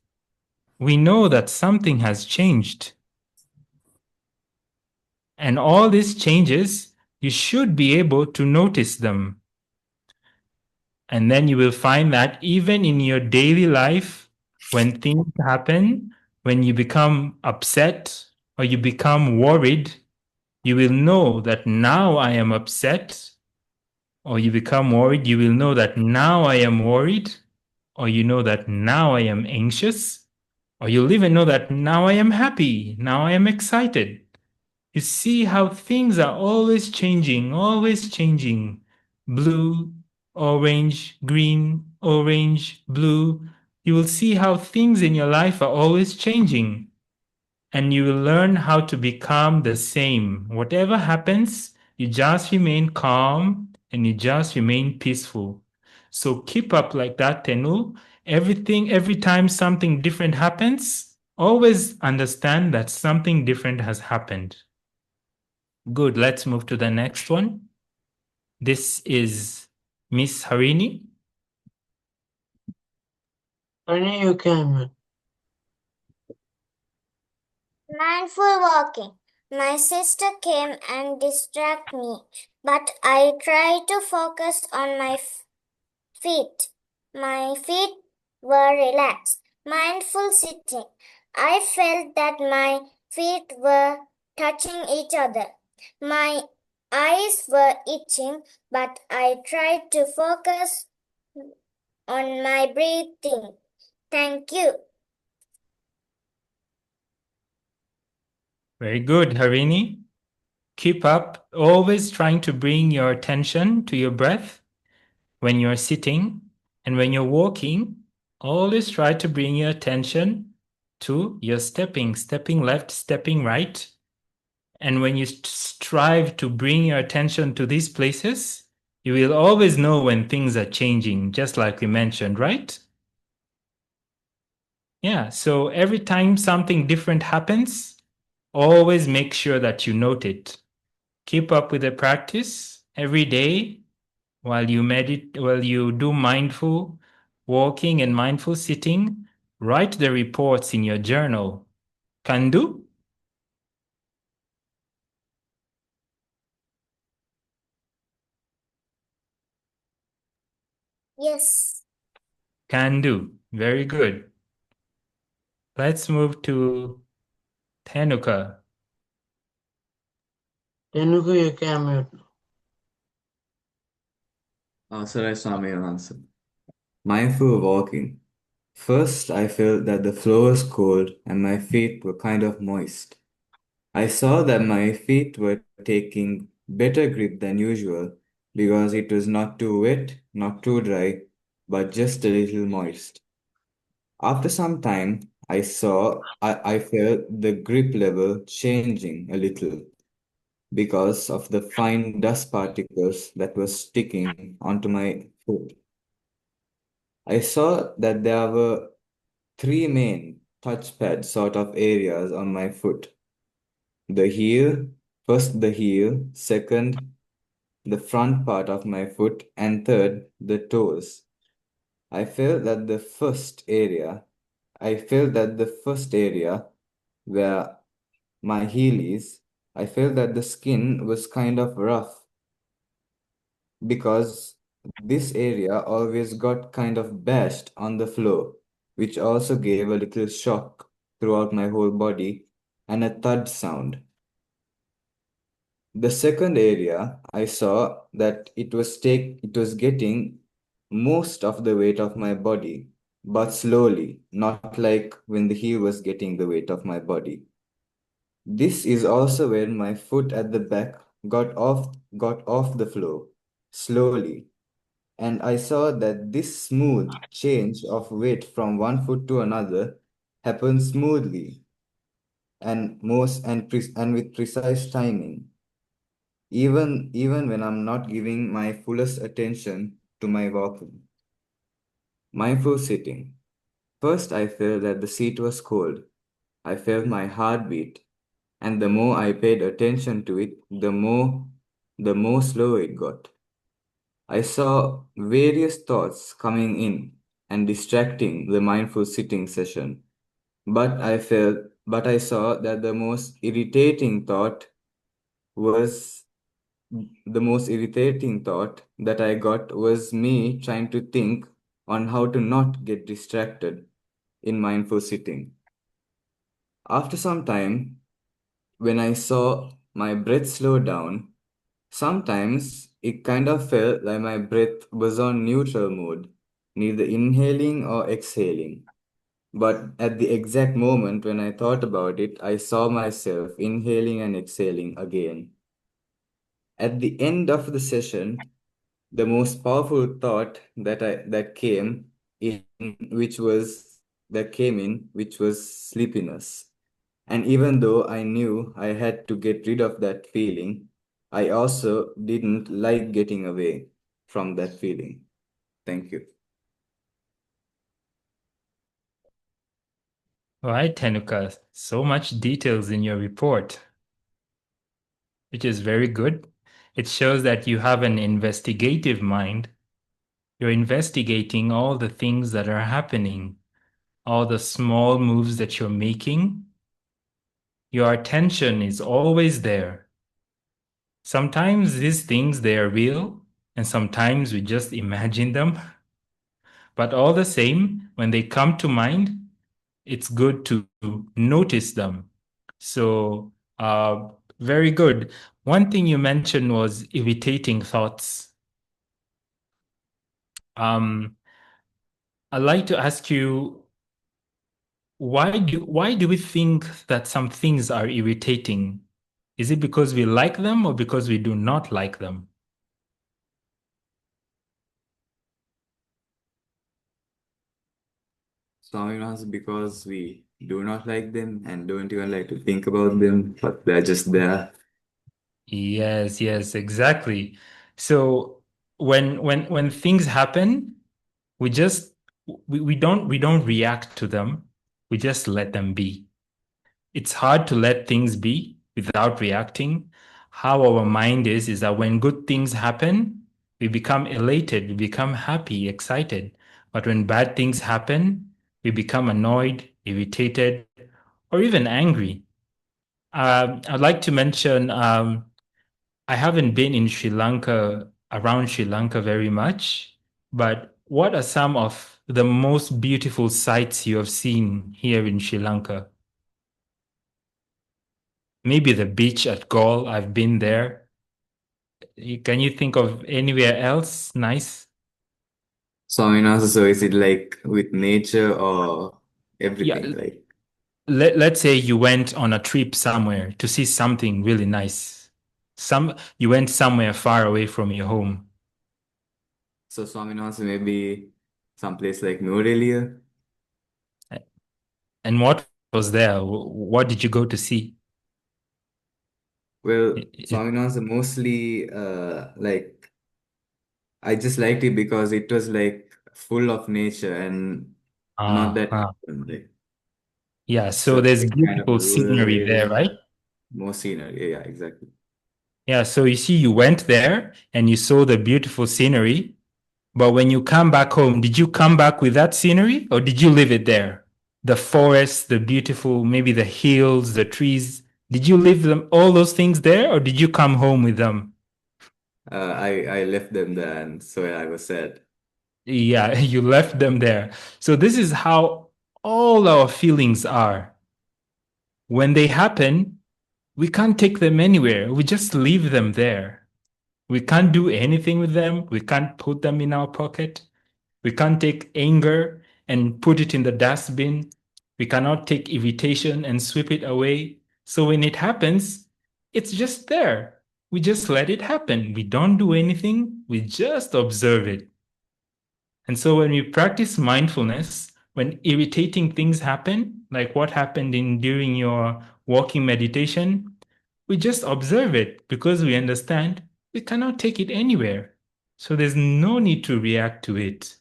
we know that something has changed. And all these changes, you should be able to notice them. And then you will find that even in your daily life, when things happen, when you become upset or you become worried, you will know that now I am upset, or you become worried, you will know that now I am worried, or you know that now I am anxious, or you'll even know that now I am happy, now I am excited. You see how things are always changing, blue, orange, green, orange, blue. You will see how things in your life are always changing. And you will learn how to become the same. Whatever happens, you just remain calm and you just remain peaceful. So keep up like that, Tenu. Every time something different happens, always understand that something different has happened. Good, let's move to the next one. This is Miss Harini. Harini, you can. Mindful walking. My sister came and distracted me, but I tried to focus on my feet. My feet were relaxed. Mindful sitting. I felt that my feet were touching each other. My eyes were itching, but I tried to focus on my breathing. Thank you. Very good, Harini. Keep up, always trying to bring your attention to your breath when you're sitting, and when you're walking, always try to bring your attention to your stepping left, stepping right. And when you strive to bring your attention to these places, you will always know when things are changing, just like we mentioned, right? Yeah, so every time something different happens, always make sure that you note it. Keep up with the practice every day while you do mindful walking and mindful sitting. Write the reports in your journal. Can do? Yes. Can do. Very good. Let's move to Tenuka. Tenuka, you can mute now. So I saw my answer. Mindful walking. First, I felt that the floor was cold and my feet were kind of moist. I saw that my feet were taking better grip than usual because it was not too wet, not too dry, but just a little moist. After some time, I felt the grip level changing a little because of the fine dust particles that were sticking onto my foot. I saw that there were three main touchpad sort of areas on my foot. The heel, first the heel, second the front part of my foot, and third the toes. I felt that the first area, I felt that the first area where my heel is, I felt that the skin was kind of rough because this area always got kind of bashed on the floor, which also gave a little shock throughout my whole body and a thud sound. The second area, I saw that it was getting most of the weight of my body, but slowly, not like when the heel was getting the weight of my body. This is also when my foot at the back got off the floor slowly, and I saw that this smooth change of weight from one foot to another happened smoothly and with precise timing. Even when I'm not giving my fullest attention to my walking. Mindful sitting. First, I felt that the seat was cold. I felt my heartbeat, and the more I paid attention to it, the more slow it got. I saw various thoughts coming in and distracting the mindful sitting session. But I saw that was the most irritating thought that I got was me trying to think on how to not get distracted in mindful sitting. After some time, when I saw my breath slow down, sometimes it kind of felt like my breath was on neutral mode, neither inhaling or exhaling. But at the exact moment when I thought about it, I saw myself inhaling and exhaling again. At the end of the session, the most powerful thought that came in, which was sleepiness. And even though I knew I had to get rid of that feeling, I also didn't like getting away from that feeling. Thank you. All right, Tenuka, so much details in your report, which is very good. It shows that you have an investigative mind. You're investigating all the things that are happening, all the small moves that you're making. Your attention is always there. Sometimes these things, they are real, and sometimes we just imagine them. But all the same, when they come to mind, it's good to notice them. So, very good. One thing you mentioned was irritating thoughts. I'd like to ask you, why do we think that some things are irritating? Is it because we like them or because we do not like them? Sometimes because we do not like them and don't even like to think about them, but they're just there. Yes, yes, exactly. So when things happen, we just we don't react to them. We just let them be. It's hard to let things be without reacting. How our mind is that when good things happen, we become elated, we become happy, excited. But when bad things happen, we become annoyed, irritated, or even angry. I'd like to mention I haven't been in Sri Lanka, around Sri Lanka very much, but what are some of the most beautiful sights you have seen here in Sri Lanka? Maybe the beach at Galle, I've been there. Can you think of anywhere else nice? Swaminathan, so is it like with nature or Yeah, everything? Like, let's say you went on a trip somewhere to see something really nice. You went somewhere far away from your home. so Swaminathan, maybe someplace like New Delhi. And what was there? What did you go to see? Well, I- Swaminathan mostly like I just liked it because it was like full of nature and not Ah, that ah. open, like, Yeah, so so there's like kind of a beautiful rural scenery there, area, right? more scenery. Yeah, exactly. Yeah, so you see, you went there and you saw the beautiful scenery, but when you come back home, did you come back with that scenery or did you leave it there? The forest, the beautiful, maybe the hills, the trees. Did you leave them all those things there or did you come home with them? I left them there, and so I was sad. Yeah, you left them there. So this is how all our feelings are. When they happen, we can't take them anywhere. We just leave them there. We can't do anything with them. We can't put them in our pocket. We can't take anger and put it in the dustbin. We cannot take irritation and sweep it away. So when it happens, it's just there. We just let it happen. We don't do anything. We just observe it. And so when we practice mindfulness, when irritating things happen, like what happened during your walking meditation, we just observe it because we understand we cannot take it anywhere. So there's no need to react to it.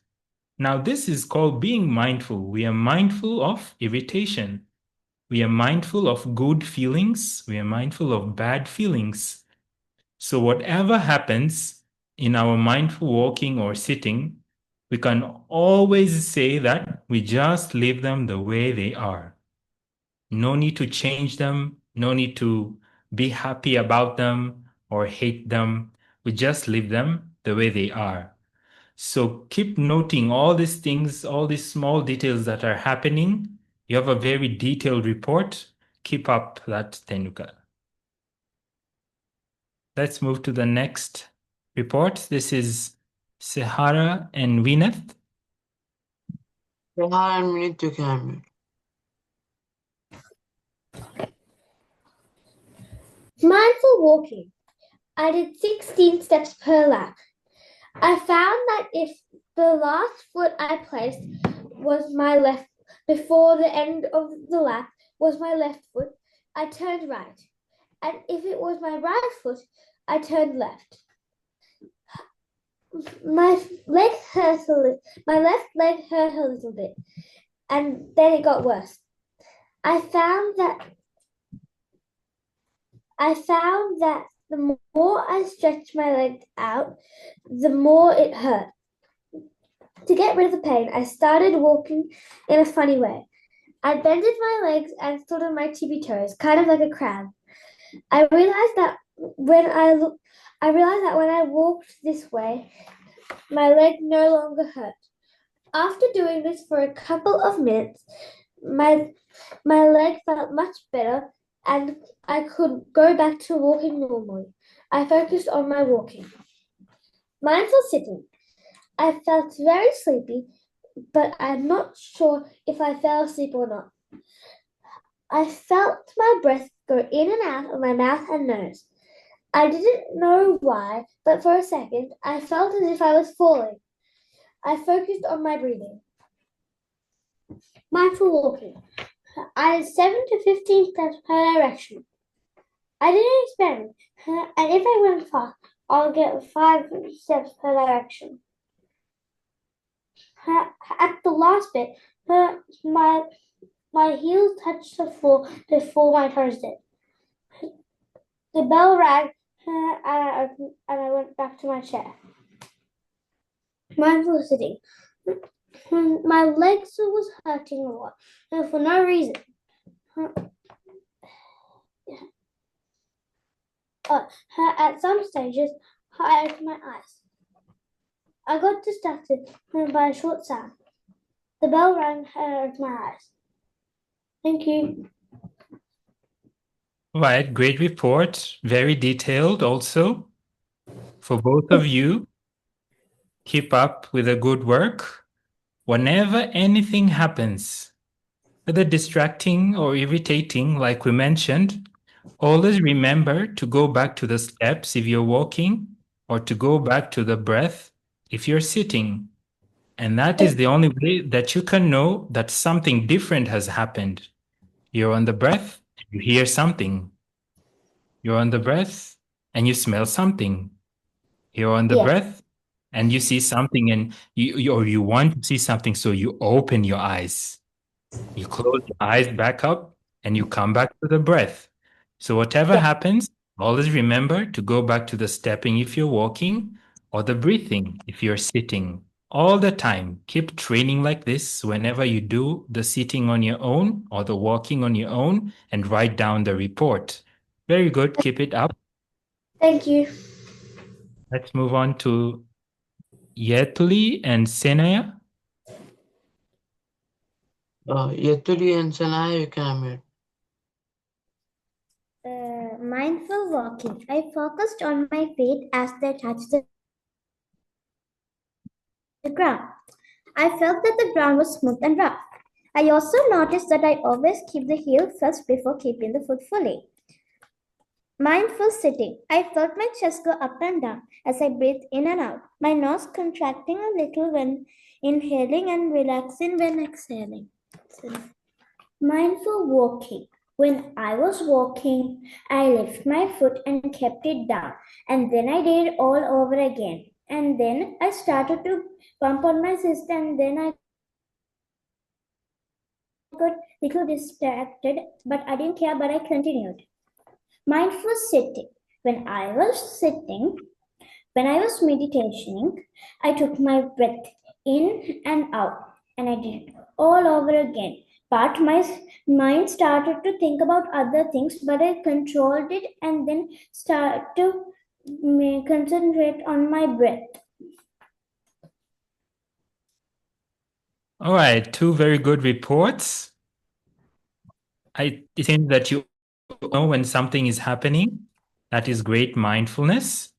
Now, this is called being mindful. We are mindful of irritation. We are mindful of good feelings. We are mindful of bad feelings. So whatever happens in our mindful walking or sitting, we can always say that we just leave them the way they are. No need to change them. No need to be happy about them or hate them. We just leave them the way they are. So keep noting all these things, all these small details that are happening. You have a very detailed report. Keep up that, Tenuka. Let's move to the next report. This is Sahara and Vineth. Sahara and Vinith, you can unmute. Mindful walking. I did 16 steps per lap. I found that if the last foot I placed was my left, before the end of the lap was my left foot, I turned right. And if it was my right foot, I turned left. My left leg hurt a little bit, and then it got worse. I found that the more I stretched my leg out, the more it hurt. To get rid of the pain, I started walking in a funny way. I bended my legs and stood on my tippy toes, kind of like a crab. I realized that when I walked this way, my leg no longer hurt. After doing this for a couple of minutes, my leg felt much better and I could go back to walking normally. I focused on my walking. Mindful sitting. I felt very sleepy, but I'm not sure if I fell asleep or not. I felt my breath go in and out of my mouth and nose. I didn't know why, but for a second, I felt as if I was falling. I focused on my breathing. Mindful walking. I did 7 to 15 steps per direction. I did an experiment, and if I went fast, I'll get 5 steps per direction. At the last bit, my heels touched the floor before my toes did. The bell rang, and I went back to my chair. Mindful sitting. My legs was hurting a lot, for no reason. At some stages, I opened my eyes. I got distracted by a short sound. The bell rang at my eyes. Thank you. Right, great report. Very detailed also for both of you. Keep up with the good work. Whenever anything happens, whether distracting or irritating, like we mentioned, always remember to go back to the steps if you're walking or to go back to the breath if you're sitting. And that is the only way that you can know that something different has happened. You're on the breath, you hear something. You're on the breath and you smell something. You're on the breath and you see something and you want to see something, so you open your eyes. You close your eyes back up and you come back to the breath. So whatever happens, always remember to go back to the stepping if you're walking or the breathing if you're sitting. All the time, keep training like this whenever you do the sitting on your own or the walking on your own, and write down the report. Very good. Keep it up. Thank you. Let's move on to Yetuli and Senaya. Yetuli and Sanaya, you can unmute. Mindful walking. I focused on my feet as they touched the ground. I felt that the ground was smooth and rough. I also noticed that I always keep the heel first before keeping the foot fully. Mindful sitting. I felt my chest go up and down as I breathed in and out, my nose contracting a little when inhaling and relaxing when exhaling. Mindful walking. When I was walking, I lifted my foot and kept it down, and then I did it all over again. And then I started to pump on my sister, and then I got a little distracted, but I didn't care, but I continued. Mindful sitting. When I was meditating, I took my breath in and out, and I did it all over again. But my mind started to think about other things, but I controlled it and then started to concentrate on my breath. All right, two very good reports. I think that you know when something is happening. That is great mindfulness.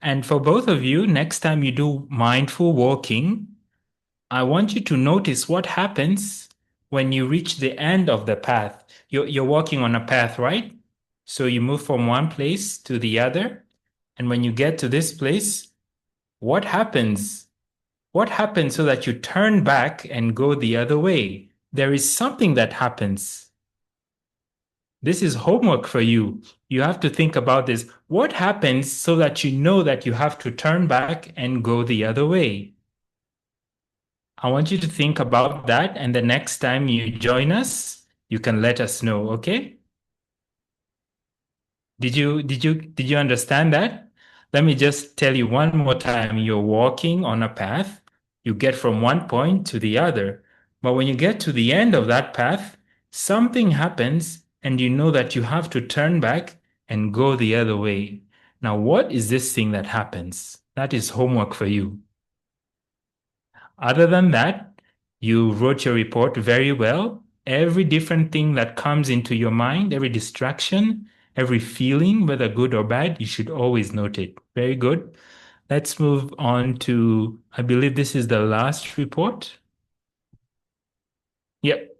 And for both of you, next time you do mindful walking, I want you to notice what happens when you reach the end of the path. You're walking on a path, right? So you move from one place to the other. And when you get to this place, what happens? What happens so that you turn back and go the other way? There is something that happens. This is homework for you. You have to think about this. What happens so that you know that you have to turn back and go the other way? I want you to think about that, and the next time you join us, you can let us know, okay? Did you understand that? Let me just tell you one more time. You're walking on a path. You get from one point to the other. But when you get to the end of that path, something happens and you know that you have to turn back and go the other way. Now, what is this thing that happens? That is homework for you. Other than that, you wrote your report very well. Every different thing that comes into your mind, every distraction, every feeling, whether good or bad, you should always note it. Very good. Let's move on to, I believe this is the last report. Yep.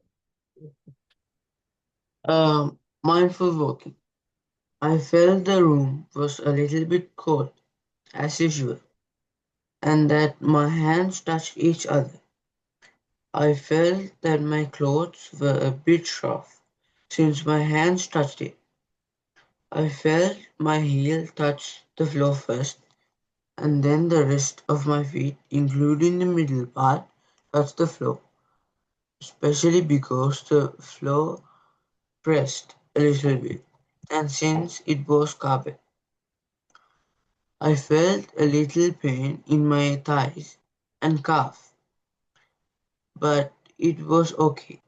Mindful walking. I felt the room was a little bit cold, as usual, and that my hands touched each other. I felt that my clothes were a bit rough, since my hands touched it. I felt my heel touch the floor first, and then the rest of my feet, including the middle part, touched the floor, especially because the floor pressed a little bit, and since it was carpet. I felt a little pain in my thighs and calf, but it was okay.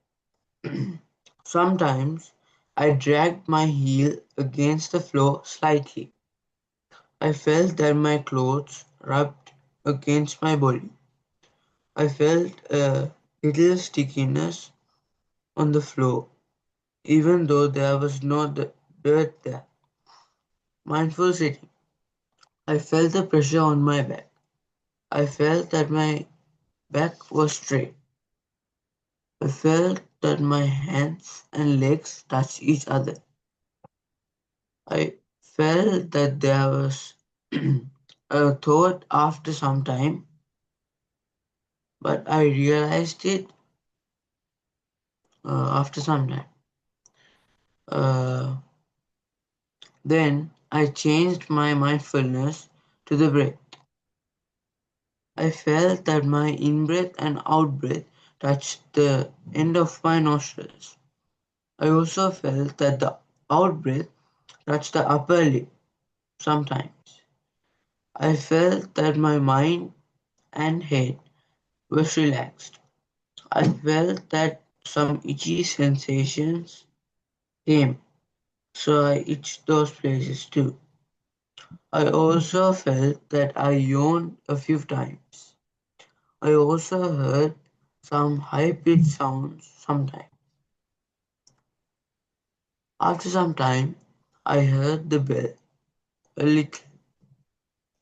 Sometimes I dragged my heel against the floor slightly. I felt that my clothes rubbed against my body. I felt a little stickiness on the floor, even though there was no dirt there. Mindful sitting. I felt the pressure on my back. I felt that my back was straight. I felt that my hands and legs touched each other. I felt that there was a thought after some time, but I realized it after some time. Uh, then I changed my mindfulness to the breath. I felt that my in-breath and out-breath touched the end of my nostrils. I also felt that the out-breath touched the upper lip sometimes. I felt that my mind and head was relaxed. I felt that some itchy sensations came, so I itched those places too. I also felt that I yawned a few times. I also heard some high-pitched sounds sometimes. After some time, I heard the bell a little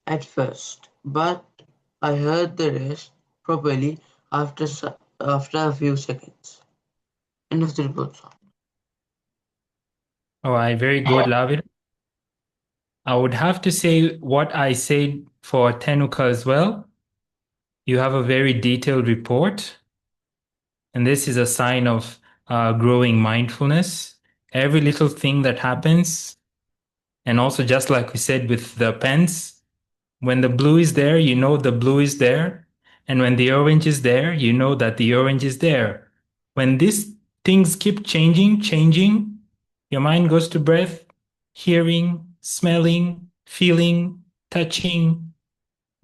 at first, but I heard the rest properly after a few seconds. End of the report, sir. All right, very good, Lavin. I would have to say what I said for Tenuka as well. You have a very detailed report, and this is a sign of growing mindfulness. Every little thing that happens, and also just like we said with the pens, when the blue is there, you know the blue is there. And when the orange is there, you know that the orange is there. When these things keep changing, your mind goes to breath, hearing, smelling, feeling, touching,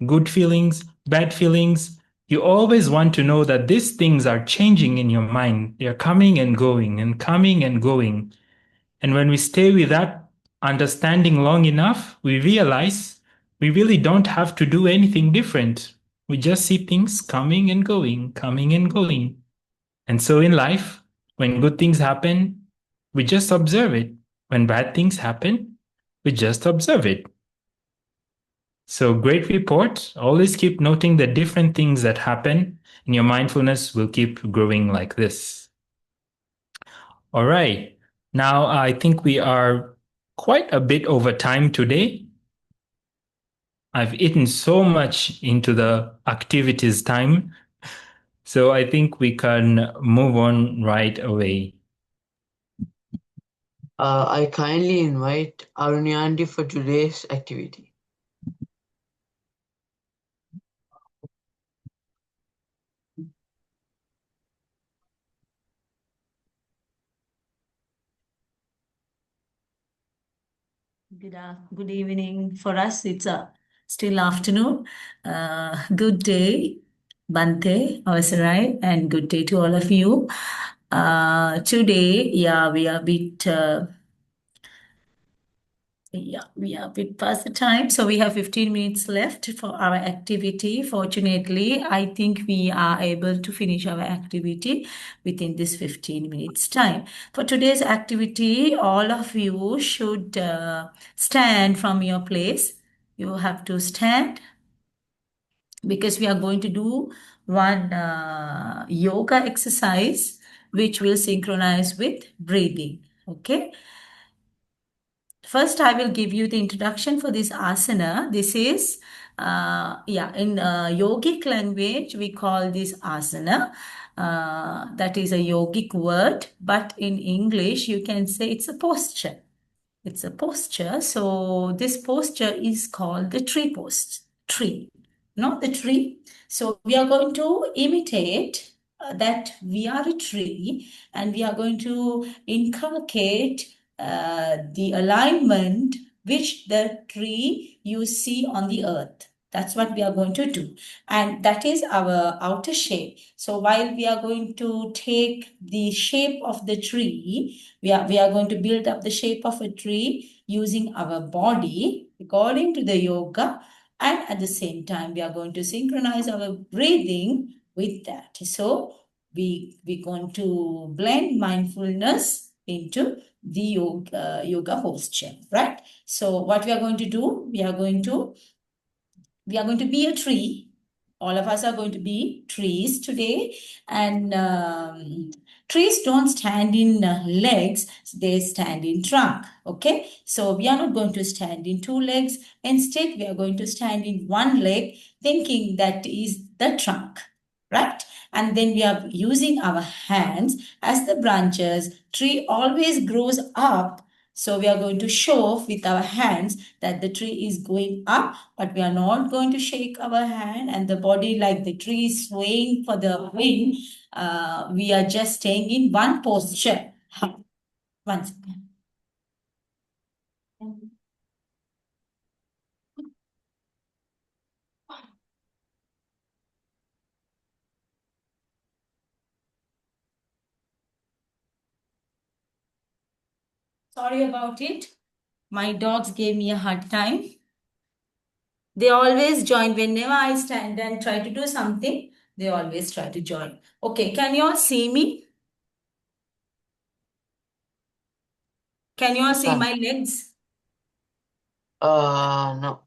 good feelings, bad feelings. You always want to know that these things are changing in your mind. They're coming and going and coming and going. And when we stay with that understanding long enough, we realize we really don't have to do anything different. We just see things coming and going, coming and going. And so in life, when good things happen, we just observe it. When bad things happen, we just observe it. So great report. Always keep noting the different things that happen, and your mindfulness will keep growing like this. All right. Now I think we are quite a bit over time today. I've eaten so much into the activities time, so I think we can move on right away. I kindly invite Arunyanti for today's activity. Good evening. For us, it's still afternoon. Good day, Bante, Avasarai, and good day to all of you. Today, we are a bit past the time. So we have 15 minutes left for our activity. Fortunately, I think we are able to finish our activity within this 15 minutes time. For today's activity, all of you should stand from your place. You have to stand because we are going to do one yoga exercise which will synchronize with breathing. Okay. First, I will give you the introduction for this asana. This is, in yogic language, we call this asana. That is a yogic word, but in English, you can say it's a posture. It's a posture. So this posture is called the tree pose. Tree, not the tree. So we are going to imitate that we are a tree, and we are going to inculcate the alignment which the tree you see on the earth. That's what we are going to do. And that is our outer shape. So while we are going to take the shape of the tree, we are going to build up the shape of a tree using our body according to the yoga. And at the same time, we are going to synchronize our breathing with that. So we're going to blend mindfulness into the yoga posture, right? So what we are going to do, we are going to be a tree. All of us are going to be trees today. And trees don't stand in legs, they stand in trunk. Okay, so we are not going to stand in two legs. Instead, we are going to stand in one leg, thinking that is the trunk, right? And then we are using our hands as the branches. Tree always grows up. So we are going to show off with our hands that the tree is going up, but we are not going to shake our hand and the body like the tree is swaying for the wind. We are just staying in one posture. One second. Sorry about it. My dogs gave me a hard time. They always join whenever I stand and try to do something. They always try to join. Okay, can you all see me? Can you all see my legs? No.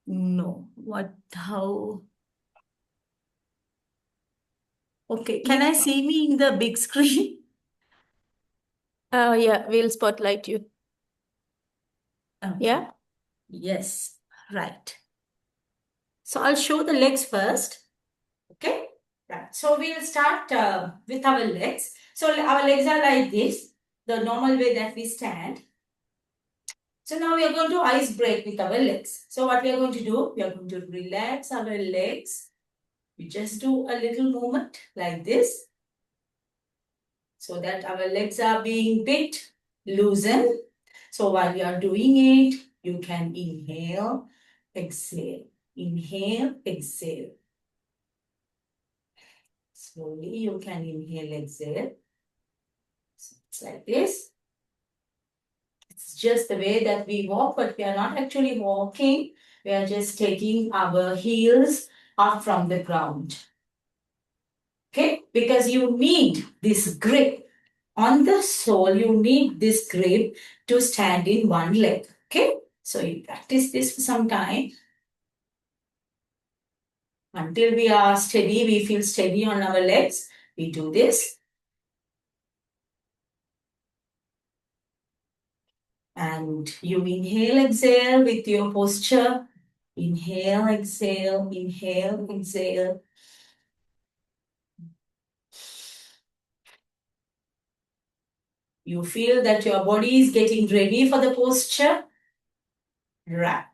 No. What? How? Okay, can I see me in the big screen? Yeah, we'll spotlight you. Okay. Yeah. Yes, right. So I'll show the legs first. Okay, right. So we'll start with our legs. So our legs are like this, the normal way that we stand. So now we are going to ice break with our legs. So what we are going to do, we are going to relax our legs. We just do a little movement like this, so that our legs are being bit loosened. So while we are doing it, you can inhale, exhale, inhale, exhale. Slowly you can inhale, exhale. So it's like this. It's just the way that we walk, but we are not actually walking. We are just taking our heels up from the ground. Okay, because you need this grip on the sole, you need this grip to stand in one leg. Okay, so you practice this for some time until we are steady, we feel steady on our legs. We do this. And you inhale, exhale with your posture. Inhale, exhale, inhale, exhale. You feel that your body is getting ready for the posture. Right.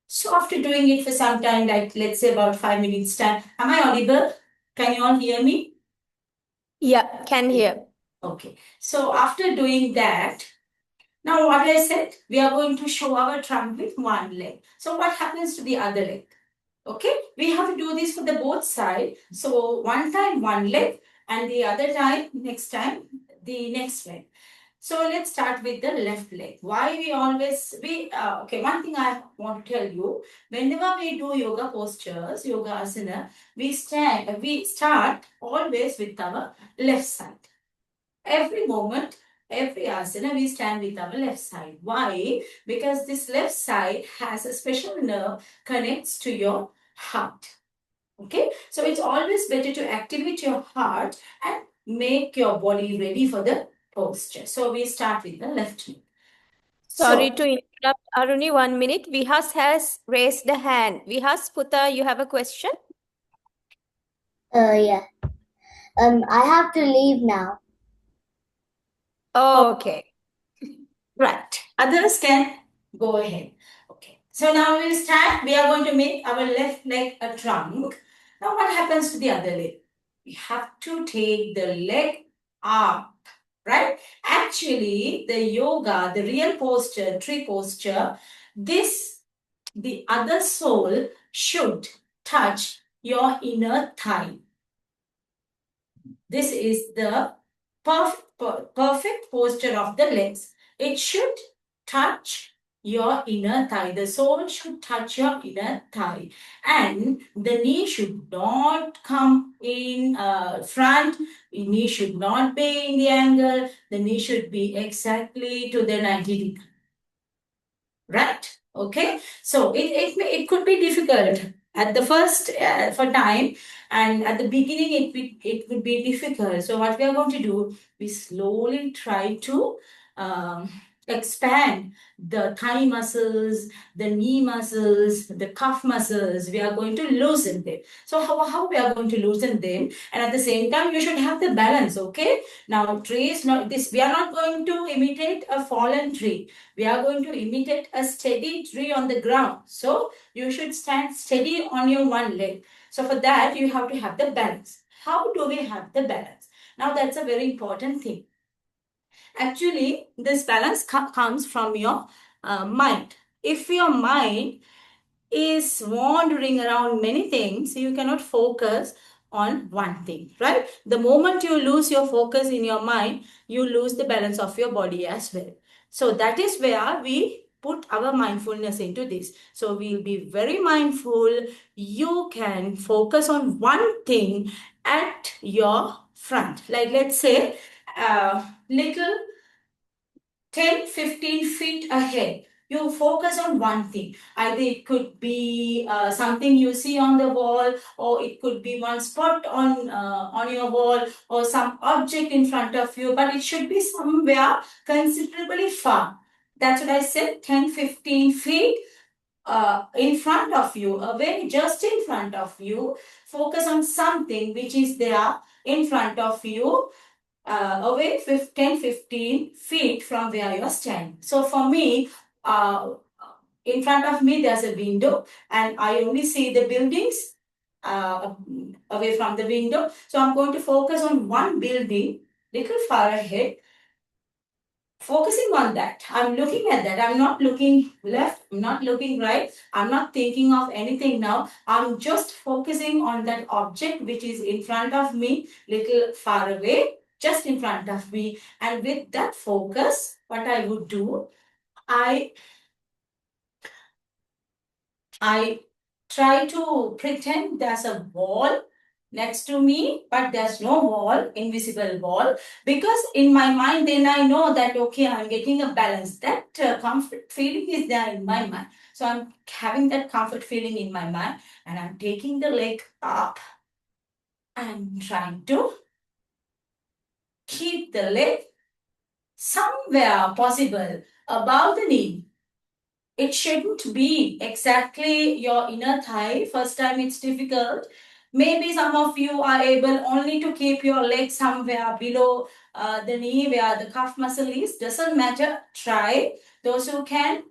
So after doing it for some time, like let's say about 5 minutes time, am I audible? Can you all hear me? Yeah, can hear. Okay. So after doing that, now what I said, we are going to show our trunk with one leg. So what happens to the other leg? Okay, we have to do this for the both side. So one time one leg and the other time, next time, the next leg. So let's start with the left leg. Why we always, okay, one thing I want to tell you, whenever we do yoga postures, yoga asana, we start always with our left side. Every moment, every asana, we stand with our left side. Why? Because this left side has a special nerve connects to your heart. Okay, so it's always better to activate your heart and make your body ready for the posture. So we start with the left knee. Sorry to interrupt, Aruni, 1 minute. Vihas has raised the hand. Vihas, Puta, you have a question? Yeah. I have to leave now. Oh, okay. Right. Others can go ahead. Okay. So now we'll start. We are going to make our left leg a trunk. Now what happens to the other leg? We have to take the leg up, right? Actually, the yoga, the real posture, tree posture, the other sole should touch your inner thigh. This is the perfect posture of the legs. It should touch your inner thigh. The sole should touch your inner thigh. And the knee should not come in front. The knee should not be in the angle. The knee should be exactly to the 90 degree. Right? Okay. So it could be difficult at the first for time, and at the beginning it would be difficult. So what we are going to do, we slowly try to expand the thigh muscles, the knee muscles, the calf muscles. We are going to loosen them. So how we are going to loosen them, and at the same time you should have the balance. Okay. Now tree is not this. We are not going to imitate a fallen tree. We are going to imitate a steady tree on the ground. So you should stand steady on your one leg. So for that, you have to have the balance. How do we have the balance? Now that's a very important thing. Actually, this balance comes from your mind. If your mind is wandering around many things, you cannot focus on one thing, right? The moment you lose your focus in your mind, you lose the balance of your body as well. So that is where we put our mindfulness into this. So we'll be very mindful. You can focus on one thing at your front. Like let's say little 10-15 feet ahead. You focus on one thing. Either it could be something you see on the wall, or it could be one spot on your wall, or some object in front of you, but it should be somewhere considerably far. That's what I said, 10-15 feet in front of you, away, just in front of you. Focus on something which is there in front of you, away 10-15 feet from where you are standing. So for me, in front of me there's a window, and I only see the buildings away from the window. So I'm going to focus on one building little far ahead, focusing on that. I'm looking at that. I'm not looking left, I'm not looking right, I'm not thinking of anything now. I'm just focusing on that object which is in front of me, little far away, just in front of me. And with that focus, what I would do, I try to pretend there's a wall next to me, but there's no wall, invisible wall, because in my mind then I know that, okay, I'm getting a balance. That comfort feeling is there in my mind. So I'm having that comfort feeling in my mind, and I'm taking the leg up and trying to keep the leg somewhere possible above the knee. It shouldn't be exactly your inner thigh. First time it's difficult. Maybe some of you are able only to keep your leg somewhere below the knee where the calf muscle is. Doesn't matter. Try. Those who can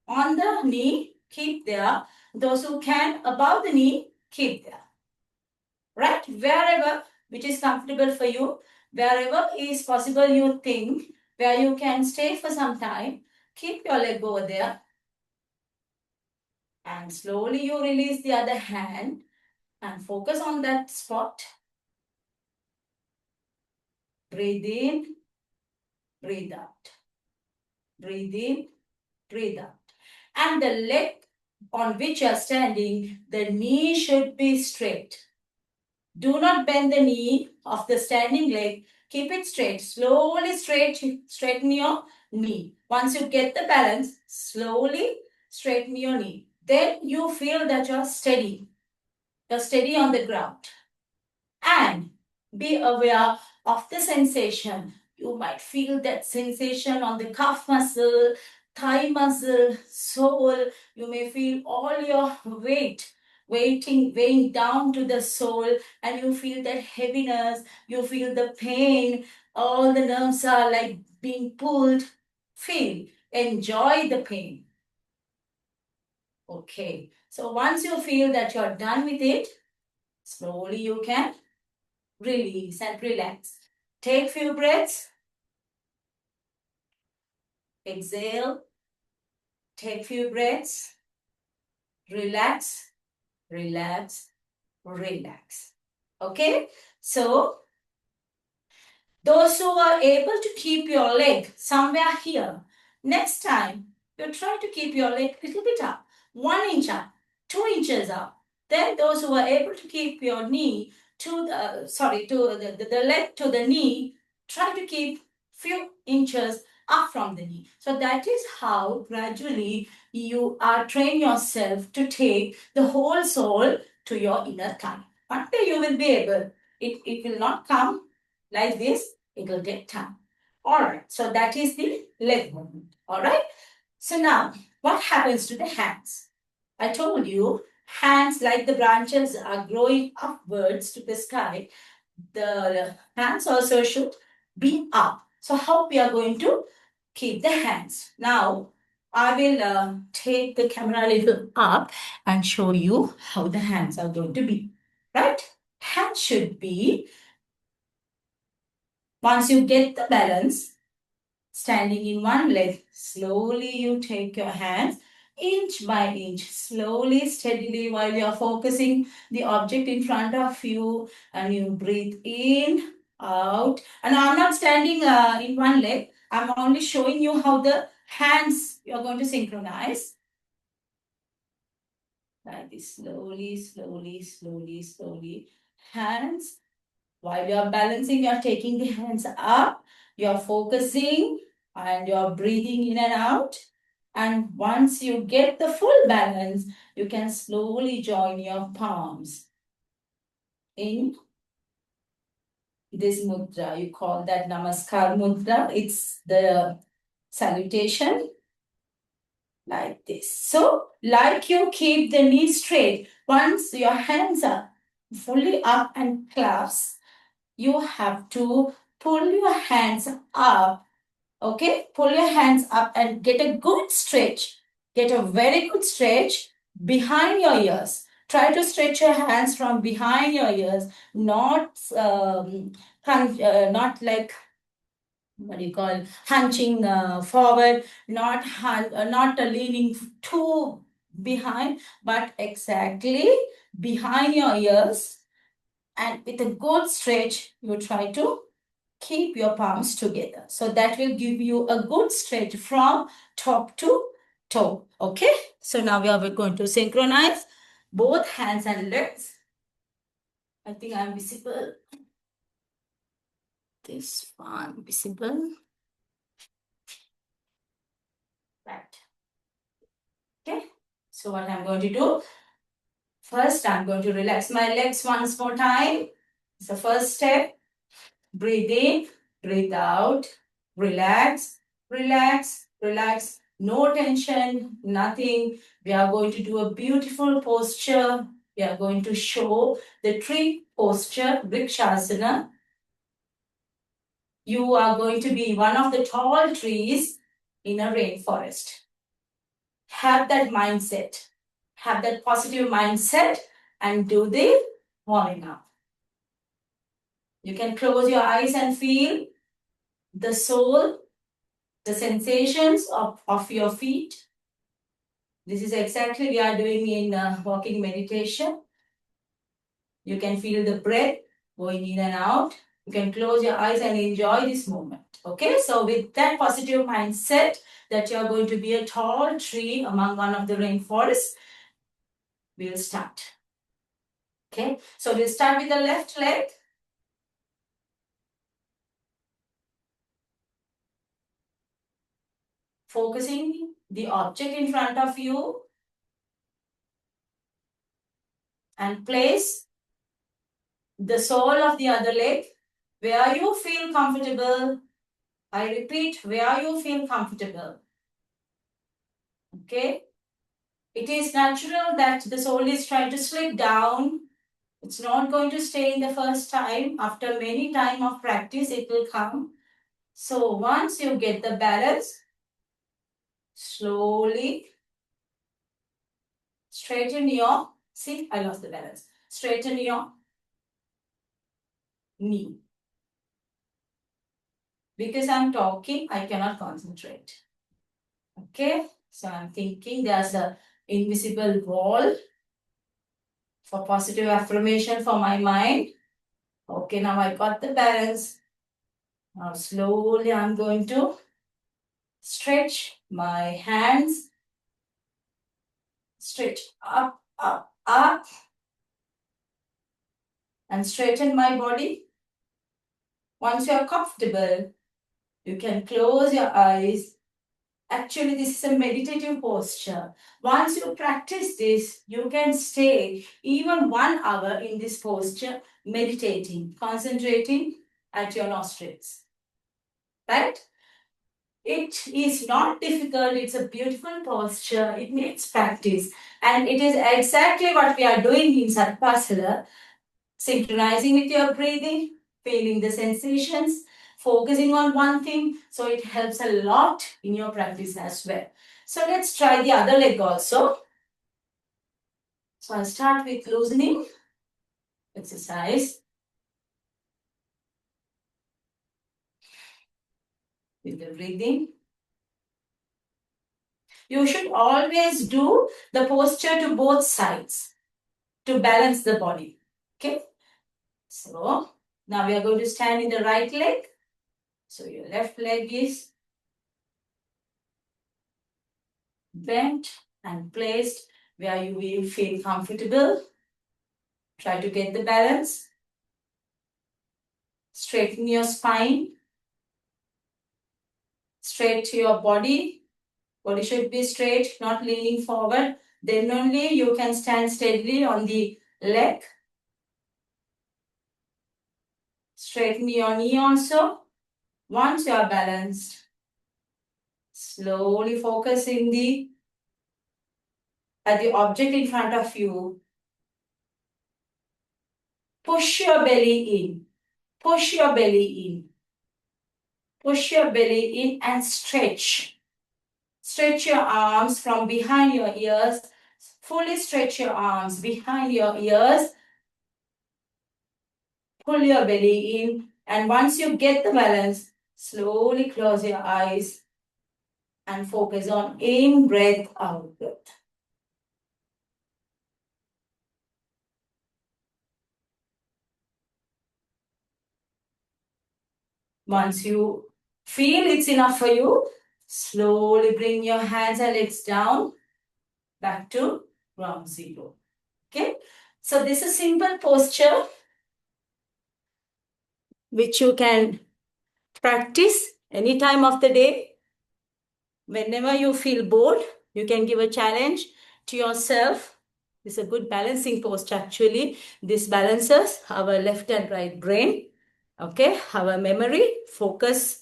on the knee, keep there. Those who can above the knee, keep there. Right? Wherever which is comfortable for you, wherever is possible you think, where you can stay for some time, keep your leg over there. And slowly you release the other hand and focus on that spot. Breathe in, breathe out. Breathe in, breathe out. And the leg on which you are standing, the knee should be straight. Do not bend the knee of the standing leg. Keep it straight. Slowly straighten your knee. Once you get the balance, slowly straighten your knee. Then you feel that you're steady. You're steady on the ground. And be aware of the sensation. You might feel that sensation on the calf muscle, thigh muscle, sole. You may feel all your weight weighing down to the sole, and you feel that heaviness, you feel the pain, all the nerves are like being pulled. Feel, enjoy the pain. Okay, so once you feel that you're done with it, slowly you can release and relax. Take few breaths. Exhale. Take few breaths. Relax, relax, relax. Okay? So, those who are able to keep your leg somewhere here, next time you try to keep your leg a little bit up, 1 inch up, 2 inches up. Then those who are able to keep your knee to the leg to the knee, try to keep few inches up from the knee. So that is how gradually you are train yourself to take the whole soul to your inner thigh. One day you will be able. It will not come like this. It will take time. All right. So that is the leg movement. All right. So now, what happens to the hands? I told you, hands like the branches are growing upwards to the sky. The hands also should be up. So how we are going to keep the hands? Now, I will take the camera a little up and show you how the hands are going to be. Right? Hands should be, once you get the balance, standing in one leg, slowly you take your hands inch by inch, slowly, steadily, while you are focusing the object in front of you, and you breathe in, out. And I'm not standing in one leg. I'm only showing you how the hands you are going to synchronize. Like this, slowly, slowly, slowly, slowly. Hands. While you are balancing, you are taking the hands up. You are focusing and you are breathing in and out. And once you get the full balance, you can slowly join your palms in this mudra. You call that Namaskar mudra. It's the salutation like this. So, like you keep the knee straight, once your hands are fully up and clasped, you have to pull your hands up. Okay, pull your hands up and get a good stretch. Get a very good stretch behind your ears. Try to stretch your hands from behind your ears, not like what do you call hunching forward, not leaning too behind, but exactly behind your ears. And with a good stretch, you try to keep your palms together. So that will give you a good stretch from top to toe. Okay? So now we are going to synchronize both hands and legs. I think I'm visible. This one visible. Right. Okay? So what I'm going to do, first I'm going to relax my legs once more time. It's the first step. Breathe in, breathe out, relax, relax, relax. No tension, nothing. We are going to do a beautiful posture. We are going to show the tree posture, Vrikshasana. You are going to be one of the tall trees in a rainforest. Have that mindset. Have that positive mindset and do the warming up. You can close your eyes and feel the soul, the sensations of your feet. This is exactly we are doing in walking meditation. You can feel the breath going in and out. You can close your eyes and enjoy this moment. Okay, so with that positive mindset that you are going to be a tall tree among one of the rainforests, we'll start. Okay, so we'll start with the left leg. Focusing the object in front of you and place the sole of the other leg where you feel comfortable. I repeat, where you feel comfortable. Okay? It is natural that the sole is trying to slip down. It's not going to stay in the first time. After many time of practice, it will come. So once you get the balance, slowly straighten your, see, I lost the balance. Straighten your knee. Because I'm talking, I cannot concentrate. Okay, so I'm thinking there's an invisible wall for positive affirmation for my mind. Okay, now I got the balance. Now slowly I'm going to Stretch my hands. Stretch up, up, up. And straighten my body. Once you are comfortable, you can close your eyes. Actually, this is a meditative posture. Once you practice this, you can stay even 1 hour in this posture, meditating, concentrating at your nostrils. Right? It is not difficult. It's a beautiful posture. It needs practice. And it is exactly what we are doing in SatiPasala. Synchronizing with your breathing, feeling the sensations, focusing on one thing. So it helps a lot in your practice as well. So let's try the other leg also. So I'll start with loosening exercise. With the breathing. You should always do the posture to both sides to balance the body. Okay. So now we are going to stand in the right leg. So your left leg is bent and placed where you will feel comfortable. Try to get the balance. Straighten your spine. Straight to your body. Body should be straight, not leaning forward. Then only you can stand steadily on the leg. Straighten your knee also. Once you are balanced, slowly focus at the object in front of you. Push your belly in. Push your belly in. Push your belly in and stretch. Stretch your arms from behind your ears. Fully stretch your arms behind your ears. Pull your belly in. And once you get the balance, slowly close your eyes and focus on in breath, out breath. Once you feel it's enough for you, slowly bring your hands and legs down, back to ground zero. Okay? So this is a simple posture which you can practice any time of the day. Whenever you feel bored, you can give a challenge to yourself. It's a good balancing posture actually. This balances our left and right brain. Okay, our memory, focusing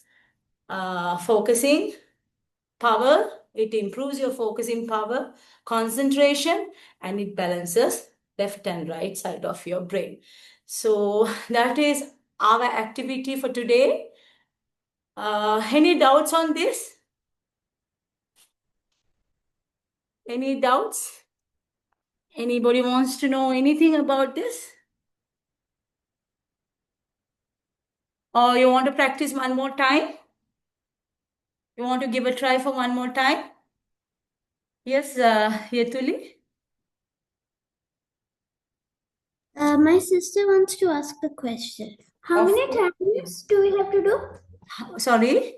power. It improves your focusing power, concentration, and it balances left and right side of your brain. So that is our activity for today. Any doubts on this? Any doubts? Anybody wants to know anything about this? Or you want to practice one more time? You want to give a try for one more time? Yes, Yetuli? My sister wants to ask the question. How Of many course. times do we have to do? Sorry?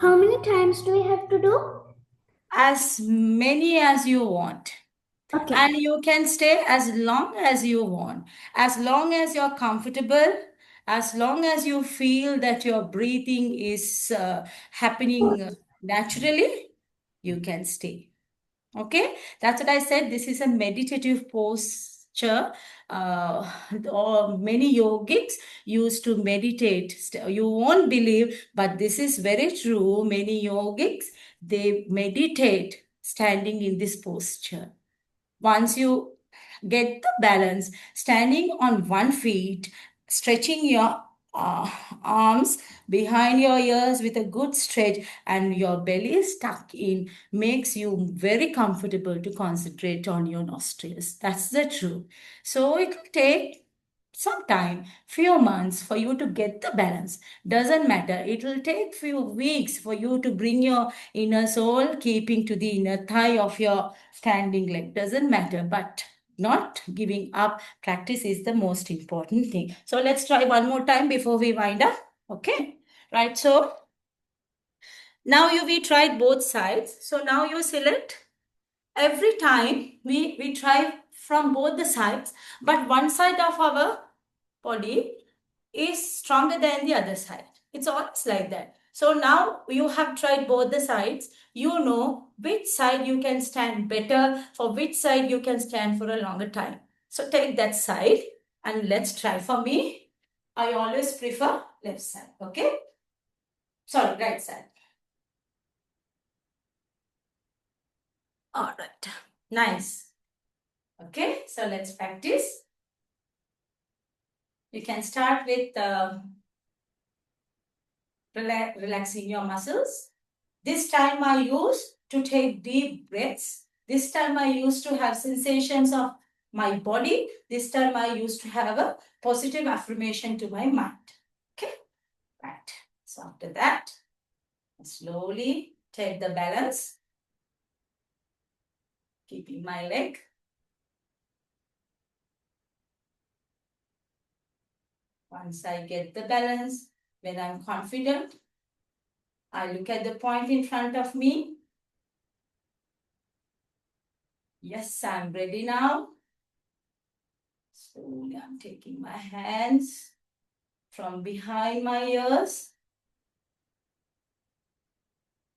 How many times do we have to do? As many as you want. Okay. And you can stay as long as you want. As long as you're comfortable, as long as you feel that your breathing is happening naturally, you can stay. Okay, that's what I said. This is a meditative posture. Or many yogics used to meditate. You won't believe, but this is very true. Many yogics, they meditate standing in this posture. Once you get the balance, standing on one feet, stretching your arms behind your ears with a good stretch, and your belly is tucked in, makes you very comfortable to concentrate on your nostrils. That's the truth. So it will take some time, few months for you to get the balance. Doesn't matter. It will take few weeks for you to bring your inner soul, keeping to the inner thigh of your standing leg. Doesn't matter, but not giving up. Practice is the most important thing. So let's try one more time before we wind up. Okay. Right. So Now we tried both sides. So now you select. Every time we try from both the sides, but one side of our body is stronger than the other side. It's always like that. So now you have tried both the sides. You know which side you can stand better, for which side you can stand for a longer time. So take that side and let's try. For me, I always prefer left side. Okay? Sorry, right side. All right. Nice. Okay, so let's practice. You can start with relaxing your muscles. This time I use to take deep breaths. This time I used to have sensations of my body. This time I used to have a positive affirmation to my mind. Okay, right. So after that, slowly take the balance, keeping my leg. Once I get the balance, when I'm confident, I look at the point in front of me. Yes, I'm ready now. Slowly, I'm taking my hands from behind my ears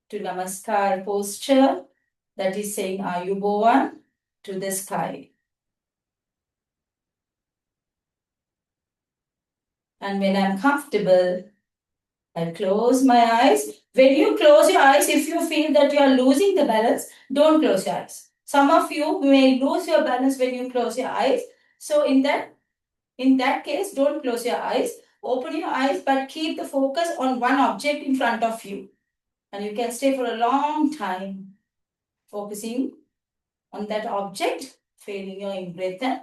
to Namaskar posture, that is saying Ayubovan, to the sky. And when I'm comfortable, I close my eyes. When you close your eyes, if you feel that you are losing the balance, don't close your eyes. Some of you may lose your balance when you close your eyes. So in that case, don't close your eyes. Open your eyes, but keep the focus on one object in front of you. And you can stay for a long time, focusing on that object, feeling your in-breath and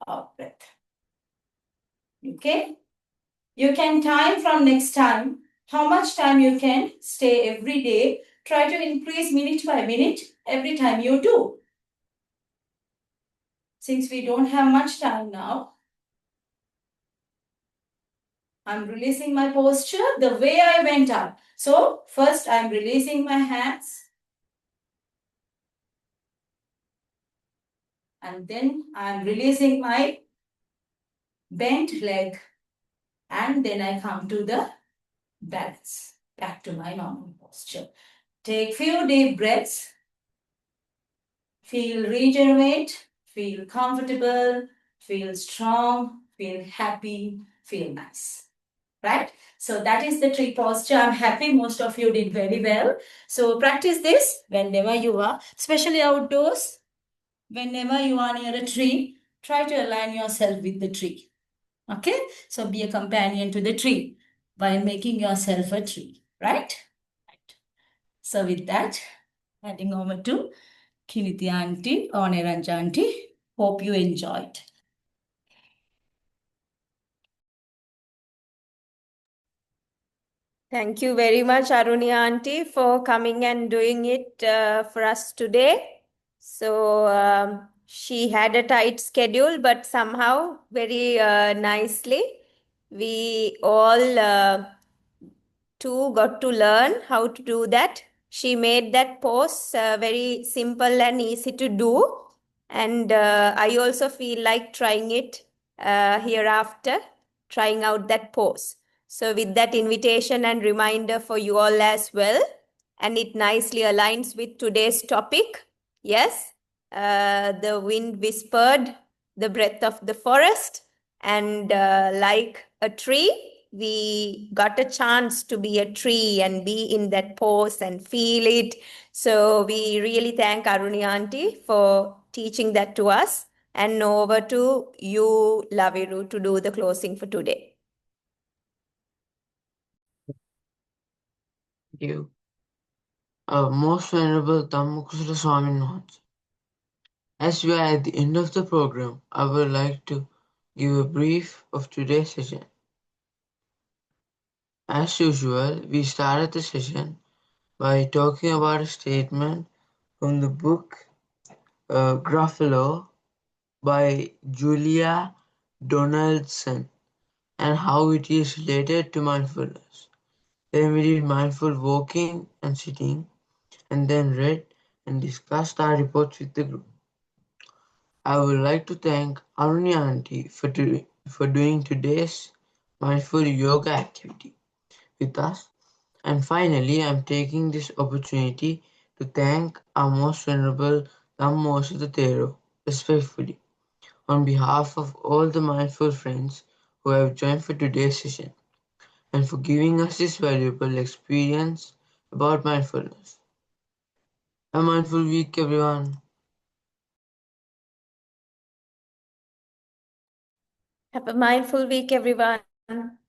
out-breath. Okay? You can time from next time, how much time you can stay every day. Try to increase minute by minute every time you do. Since we don't have much time now, I'm releasing my posture the way I went up. So first I'm releasing my hands. And then I'm releasing my bent leg. And then I come to the balance, back to my normal posture. Take few deep breaths. Feel regenerate, feel comfortable, feel strong, feel happy, feel nice. Right? So that is the tree posture. I'm happy most of you did very well. So practice this whenever you are, especially outdoors. Whenever you are near a tree, try to align yourself with the tree. Okay? So be a companion to the tree by making yourself a tree. Right? So with that, handing over to Kiniti Auntie or Niranja Auntie. Hope you enjoyed. Thank you very much, Aruni Auntie, for coming and doing it for us today. So she had a tight schedule, but somehow very nicely we all too got to learn how to do that. She made that pose very simple and easy to do. And I also feel like trying it hereafter, trying out that pose. So with that invitation and reminder for you all as well, and it nicely aligns with today's topic. Yes, the wind whispered the breath of the forest, and like a tree, we got a chance to be a tree and be in that pose and feel it. So we really thank Aruni Auntie for teaching that to us. And over to you, Laviru, to do the closing for today. Thank you. Most Venerable Tammukusala Swami Maharaj. As we are at the end of the program, I would like to give a brief of today's session. As usual, we started the session by talking about a statement from the book Gruffalo by Julia Donaldson and how it is related to mindfulness. Then we did mindful walking and sitting, and then read and discussed our reports with the group. I would like to thank Aruni Auntie for doing today's mindful yoga activity with us. And finally, I am taking this opportunity to thank our most venerable Dhammosatha Thero respectfully on behalf of all the mindful friends who have joined for today's session and for giving us this valuable experience about mindfulness. A mindful week, everyone. Have a mindful week, everyone.